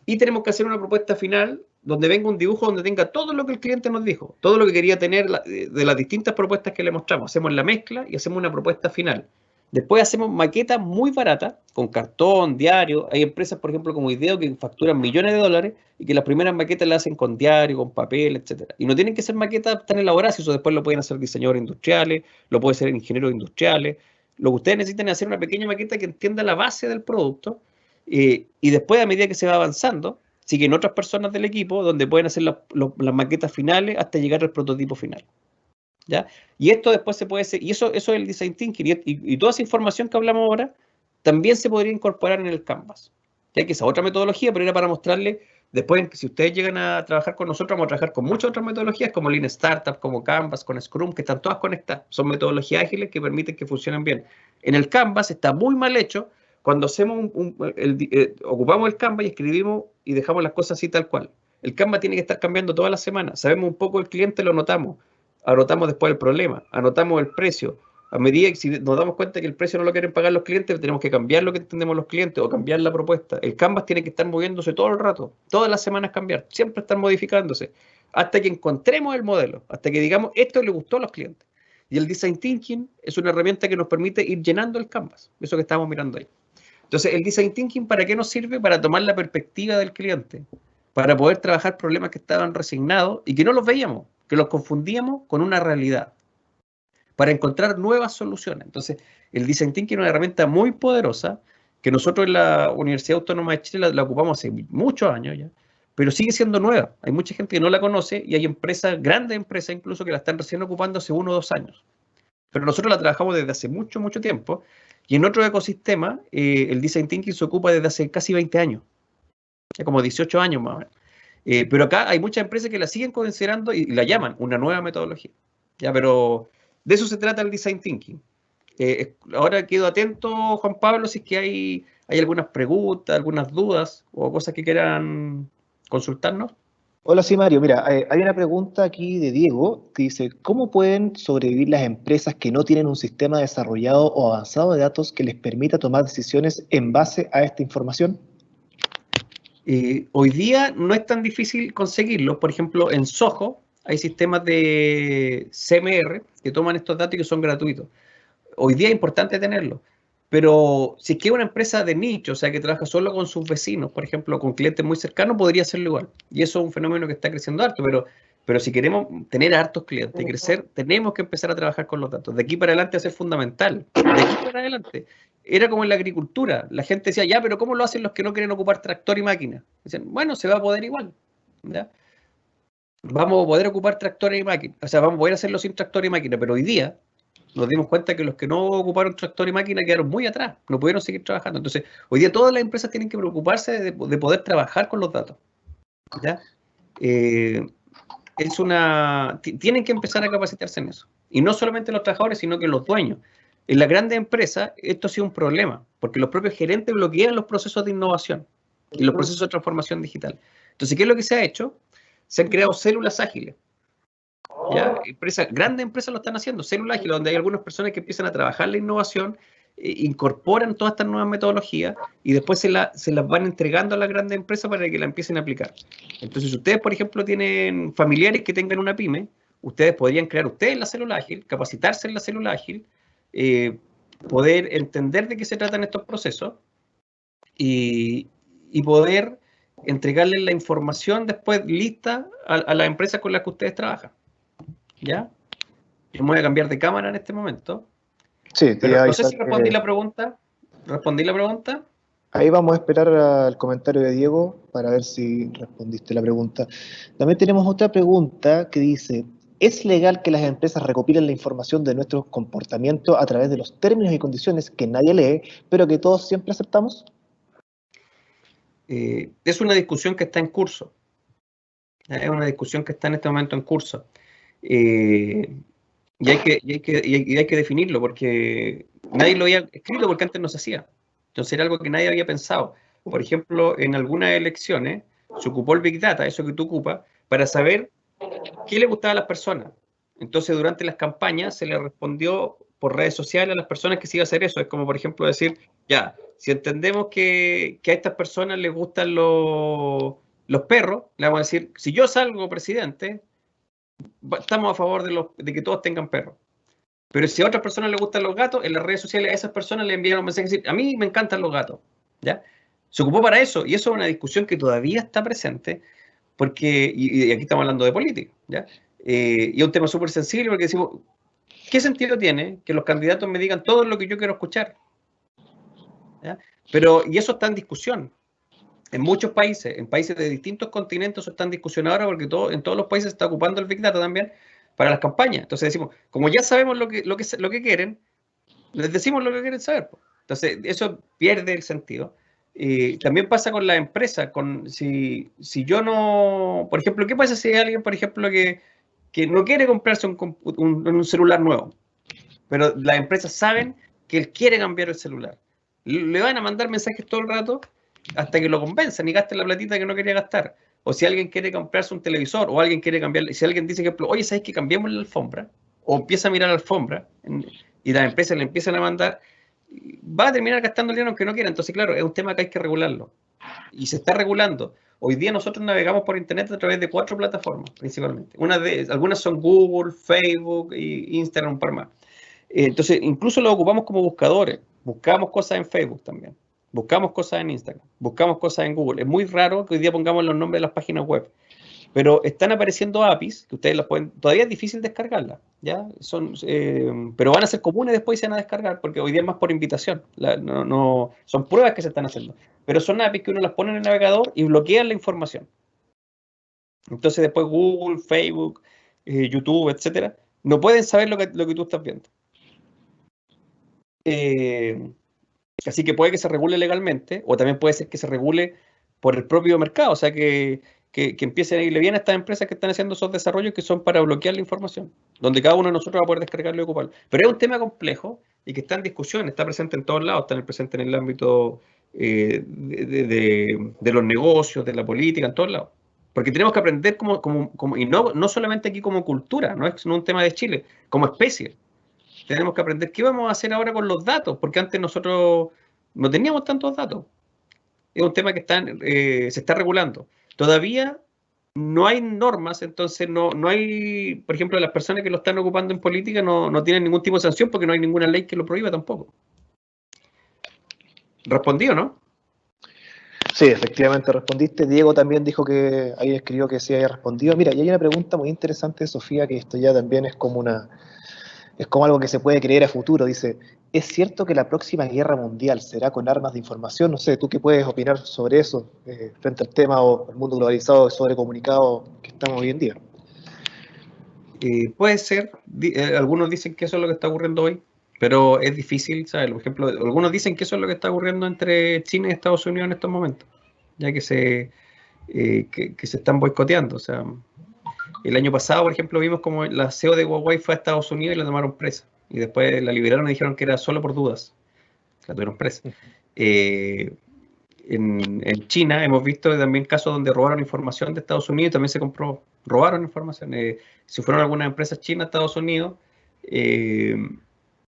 y tenemos que hacer una propuesta final donde venga un dibujo donde tenga todo lo que el cliente nos dijo, todo lo que quería tener de las distintas propuestas que le mostramos. Hacemos la mezcla y hacemos una propuesta final. Después hacemos maquetas muy baratas, con cartón, diario. Hay empresas, por ejemplo, como Ideo, que facturan millones de dólares y que las primeras maquetas las hacen con diario, con papel, etc. Y no tienen que ser maquetas tan elaboradas, eso después lo pueden hacer diseñadores industriales, lo pueden hacer ingenieros industriales. Lo que ustedes necesitan es hacer una pequeña maqueta que entienda la base del producto y después, a medida que se va avanzando, siguen otras personas del equipo donde pueden hacer las maquetas finales hasta llegar al prototipo final. ¿Ya? Y esto después se puede hacer, y eso es el design thinking, y toda esa información que hablamos ahora también se podría incorporar en el Canvas. Ya que esa otra metodología, pero era para mostrarle, después, si ustedes llegan a trabajar con nosotros, vamos a trabajar con muchas otras metodologías, como Lean Startup, como Canvas, con Scrum, que están todas conectadas. Son metodologías ágiles que permiten que funcionen bien. En el Canvas está muy mal hecho cuando hacemos ocupamos el Canvas y escribimos y dejamos las cosas así tal cual. El Canvas tiene que estar cambiando todas las semanas. Sabemos un poco el cliente, lo notamos. Anotamos después el problema, anotamos el precio. A medida que si nos damos cuenta que el precio no lo quieren pagar los clientes, tenemos que cambiar lo que entendemos los clientes o cambiar la propuesta. El Canvas tiene que estar moviéndose todo el rato, todas las semanas cambiar, siempre estar modificándose, hasta que encontremos el modelo, hasta que digamos esto le gustó a los clientes. Y el Design Thinking es una herramienta que nos permite ir llenando el Canvas, eso que estamos mirando ahí. Entonces, el Design Thinking, ¿para qué nos sirve? Para tomar la perspectiva del cliente, para poder trabajar problemas que estaban resignados y que no los veíamos, que los confundíamos con una realidad, para encontrar nuevas soluciones. Entonces, el Design Thinking es una herramienta muy poderosa que nosotros en la Universidad Autónoma de Chile la ocupamos hace muchos años ya, pero sigue siendo nueva. Hay mucha gente que no la conoce y hay empresas, grandes empresas incluso, que la están recién ocupando hace 1 o 2 años. Pero nosotros la trabajamos desde hace mucho, mucho tiempo y en otro ecosistema el Design Thinking se ocupa desde hace casi 20 años, ya como 18 años más o menos. Pero acá hay muchas empresas que la siguen considerando y la llaman una nueva metodología. ¿Ya? Pero de eso se trata el Design Thinking. Ahora quedo atento, Juan Pablo, si es que hay algunas preguntas, algunas dudas o cosas que quieran consultarnos. Hola, sí, Mario. Mira, hay una pregunta aquí de Diego que dice, ¿cómo pueden sobrevivir las empresas que no tienen un sistema desarrollado o avanzado de datos que les permita tomar decisiones en base a esta información? Hoy día no es tan difícil conseguirlo. Por ejemplo, en Soho hay sistemas de CMR que toman estos datos y que son gratuitos. Hoy día es importante tenerlo. Pero si es que es una empresa de nicho, o sea, que trabaja solo con sus vecinos, por ejemplo, con clientes muy cercanos, podría hacerlo igual. Y eso es un fenómeno que está creciendo harto, pero si queremos tener hartos clientes y crecer, tenemos que empezar a trabajar con los datos. De aquí para adelante va a ser fundamental. De aquí para adelante. Era como en la agricultura. La gente decía, ya, pero ¿cómo lo hacen los que no quieren ocupar tractor y máquina? Dicen, bueno, se va a poder igual. ¿ya? Vamos a poder ocupar tractores y máquinas, o sea, vamos a poder hacerlo sin tractor y máquina, pero hoy día nos dimos cuenta que los que no ocuparon tractor y máquina quedaron muy atrás, no pudieron seguir trabajando. Entonces, hoy día todas las empresas tienen que preocuparse de poder trabajar con los datos, ¿ya? Tienen que empezar a capacitarse en eso. Y no solamente los trabajadores, sino que los dueños. En las grandes empresas esto ha sido un problema, porque los propios gerentes bloquean los procesos de innovación y los procesos de transformación digital. Entonces, ¿qué es lo que se ha hecho? Se han creado células ágiles. ¿Ya? Grandes empresas lo están haciendo, células ágiles, donde hay algunas personas que empiezan a trabajar la innovación, incorporan todas estas nuevas metodologías y después se las van entregando a las grandes empresas para que la empiecen a aplicar. Entonces, si ustedes, por ejemplo, tienen familiares que tengan una pyme, ustedes podrían crear ustedes la célula ágil, capacitarse en la célula ágil, poder entender de qué se tratan estos procesos y poder entregarles la información después lista a las empresas con las que ustedes trabajan. ¿Ya? Yo me voy a cambiar de cámara en este momento. Sí, pero no sé si respondí la pregunta. ¿Respondí la pregunta? Ahí vamos a esperar al comentario de Diego para ver si respondiste la pregunta. También tenemos otra pregunta que dice, ¿es legal que las empresas recopilen la información de nuestro comportamiento a través de los términos y condiciones que nadie lee, pero que todos siempre aceptamos? Es una discusión que está en curso. Es una discusión que está en este momento en curso. Y hay que definirlo, porque nadie lo había escrito porque antes no se hacía. Entonces era algo que nadie había pensado. Por ejemplo, en algunas elecciones se ocupó el Big Data, eso que tú ocupas, para saber qué le gustaba a las personas. Entonces, durante las campañas se le respondió por redes sociales a las personas que se iba a hacer eso. Es como, por ejemplo, decir, ya, si entendemos que a estas personas les gustan los perros, le vamos a decir, si yo salgo presidente, estamos a favor de que todos tengan perros. Pero si a otras personas les gustan los gatos, en las redes sociales a esas personas le enviaron un mensaje y decir, a mí me encantan los gatos. ¿Ya? Se ocupó para eso, y eso es una discusión que todavía está presente, porque, y aquí estamos hablando de política, ¿ya? Y es un tema súper sensible porque decimos, ¿qué sentido tiene que los candidatos me digan todo lo que yo quiero escuchar? ¿Ya? Pero, y eso está en discusión. En muchos países, en países de distintos continentes, eso está en discusión ahora porque en todos los países se está ocupando el Big Data también para las campañas. Entonces decimos, como ya sabemos lo que quieren, les decimos lo que quieren saber. Entonces, eso pierde el sentido. También pasa con la empresa, si yo no, por ejemplo, ¿qué pasa si hay alguien, por ejemplo, que no quiere comprarse un celular nuevo? Pero las empresas saben que él quiere cambiar el celular. Le van a mandar mensajes todo el rato hasta que lo convenzan y gasten la platita que no quería gastar. O si alguien quiere comprarse un televisor o alguien quiere cambiar, si alguien dice, que, oye, ¿sabes que cambiamos la alfombra? O empieza a mirar la alfombra y las empresas le empiezan a mandar, va a terminar gastando el dinero aunque no quiera. Entonces, claro, es un tema que hay que regularlo. Y se está regulando. Hoy día nosotros navegamos por internet a través de 4 plataformas, principalmente. Algunas son Google, Facebook e Instagram, un par más. Entonces, incluso lo ocupamos como buscadores. Buscamos cosas en Facebook también. Buscamos cosas en Instagram. Buscamos cosas en Google. Es muy raro que hoy día pongamos los nombres de las páginas web. Pero están apareciendo APIs que ustedes las pueden. Todavía es difícil descargarlas, ¿ya? Pero van a ser comunes después y se van a descargar porque hoy día es más por invitación. Son pruebas que se están haciendo. Pero son APIs que uno las pone en el navegador y bloquean la información. Entonces, después Google, Facebook, YouTube, etcétera, no pueden saber lo que tú estás viendo. Así que puede que se regule legalmente, o también puede ser que se regule por el propio mercado, o sea, que empiecen a irle bien a estas empresas que están haciendo esos desarrollos que son para bloquear la información, donde cada uno de nosotros va a poder descargarlo y ocuparlo. Pero es un tema complejo y que está en discusión, está presente en todos lados, está presente en el ámbito de los negocios, de la política, en todos lados. Porque tenemos que aprender y no solamente aquí como cultura, no es un tema de Chile, como especie. Tenemos que aprender qué vamos a hacer ahora con los datos, porque antes nosotros no teníamos tantos datos. Es un tema que se está regulando. Todavía no hay normas, entonces no hay, por ejemplo, las personas que lo están ocupando en política no tienen ningún tipo de sanción porque no hay ninguna ley que lo prohíba tampoco. ¿Respondí o no? Sí, efectivamente respondiste. Diego también dijo que ahí escribió que sí había respondido. Mira, y hay una pregunta muy interesante de Sofía, que esto ya también es como Es como algo que se puede creer a futuro. Dice, ¿es cierto que la próxima guerra mundial será con armas de información? No sé, ¿tú qué puedes opinar sobre eso frente al tema o el mundo globalizado, sobrecomunicado que estamos hoy en día? Puede ser, algunos dicen que eso es lo que está ocurriendo hoy, pero es difícil, ¿sabes? Por ejemplo, algunos dicen que eso es lo que está ocurriendo entre China y Estados Unidos en estos momentos, ya que se están boicoteando. O sea, el año pasado, por ejemplo, vimos como la CEO de Huawei fue a Estados Unidos y la tomaron presa. Y después la liberaron y dijeron que era solo por dudas. La tuvieron presa. En China hemos visto también casos donde robaron información de Estados Unidos y también se compró, robaron información. Si fueron algunas empresas chinas a Estados Unidos, eh,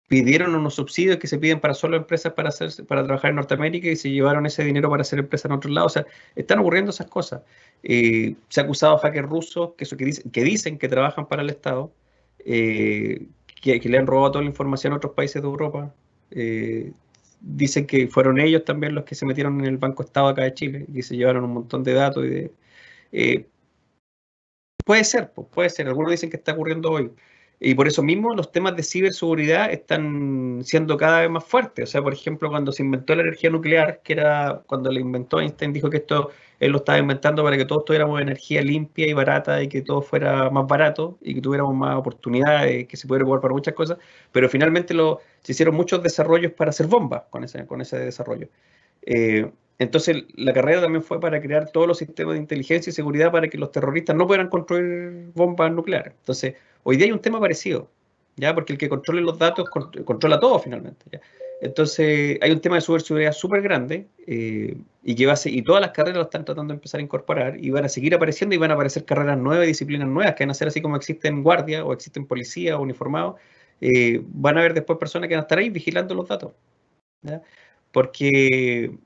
pidieron unos subsidios que se piden para solo empresas para trabajar en Norteamérica y se llevaron ese dinero para hacer empresas en otros lados. O sea, están ocurriendo esas cosas. Se ha acusado a hackers rusos que dicen que trabajan para el Estado, que le han robado toda la información a otros países de Europa. Dicen que fueron ellos también los que se metieron en el Banco Estado acá de Chile y se llevaron un montón de datos. Puede ser, pues, puede ser. Algunos dicen que está ocurriendo hoy. Y por eso mismo los temas de ciberseguridad están siendo cada vez más fuertes. O sea, por ejemplo, cuando se inventó la energía nuclear, que era cuando la inventó Einstein, dijo que esto él lo estaba inventando para que todos tuviéramos energía limpia y barata y que todo fuera más barato y que tuviéramos más oportunidades, que se pudiera ocupar para muchas cosas. Pero finalmente se hicieron muchos desarrollos para hacer bombas con ese desarrollo. Entonces, la carrera también fue para crear todos los sistemas de inteligencia y seguridad para que los terroristas no puedan construir bombas nucleares. Entonces, hoy día hay un tema parecido, ¿ya? Porque el que controle los datos controla todo finalmente, ¿ya? Entonces, hay un tema de ciberseguridad súper grande y todas las carreras lo están tratando de empezar a incorporar y van a seguir apareciendo y van a aparecer carreras nuevas y disciplinas nuevas que van a ser así como existen guardias o existen policías o uniformados. Van a haber después personas que van a estar ahí vigilando los datos, ¿ya? Porque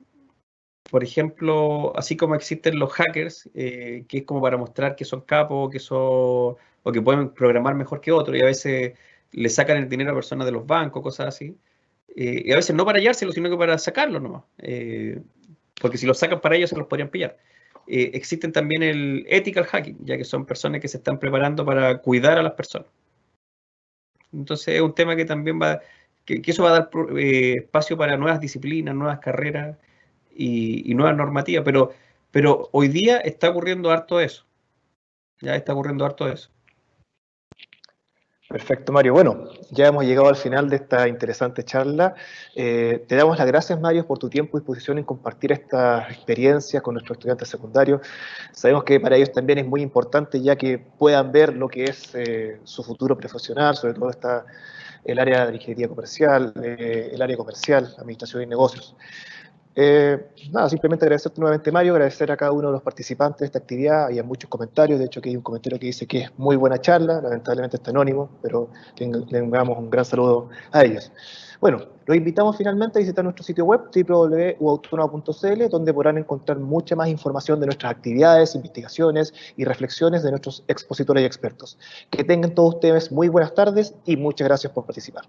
por ejemplo, así como existen los hackers, que es como para mostrar que son capos, o que pueden programar mejor que otros, y a veces le sacan el dinero a personas de los bancos, cosas así. Y a veces no para hallárselo, sino que para sacarlo nomás. Porque si lo sacan para ellos, se los podrían pillar. Existen también el ethical hacking, ya que son personas que se están preparando para cuidar a las personas. Entonces es un tema que también que eso va a dar espacio para nuevas disciplinas, nuevas carreras y nuevas normativas, pero hoy día está ocurriendo harto eso. Ya está ocurriendo harto eso. Perfecto, Mario. Bueno, ya hemos llegado al final de esta interesante charla. Te damos las gracias, Mario, por tu tiempo y disposición en compartir estas experiencias con nuestros estudiantes secundarios. Sabemos que para ellos también es muy importante ya que puedan ver lo que es su futuro profesional, sobre todo el área de ingeniería comercial, el área comercial, administración y negocios. Nada, simplemente agradecerte nuevamente, Mario, agradecer a cada uno de los participantes de esta actividad. Había muchos comentarios, de hecho aquí hay un comentario que dice que es muy buena charla, lamentablemente está anónimo, pero le enviamos un gran saludo a ellos. Bueno, los invitamos finalmente a visitar nuestro sitio web www.uautonoma.cl, donde podrán encontrar mucha más información de nuestras actividades, investigaciones y reflexiones de nuestros expositores y expertos. Que tengan todos ustedes muy buenas tardes y muchas gracias por participar.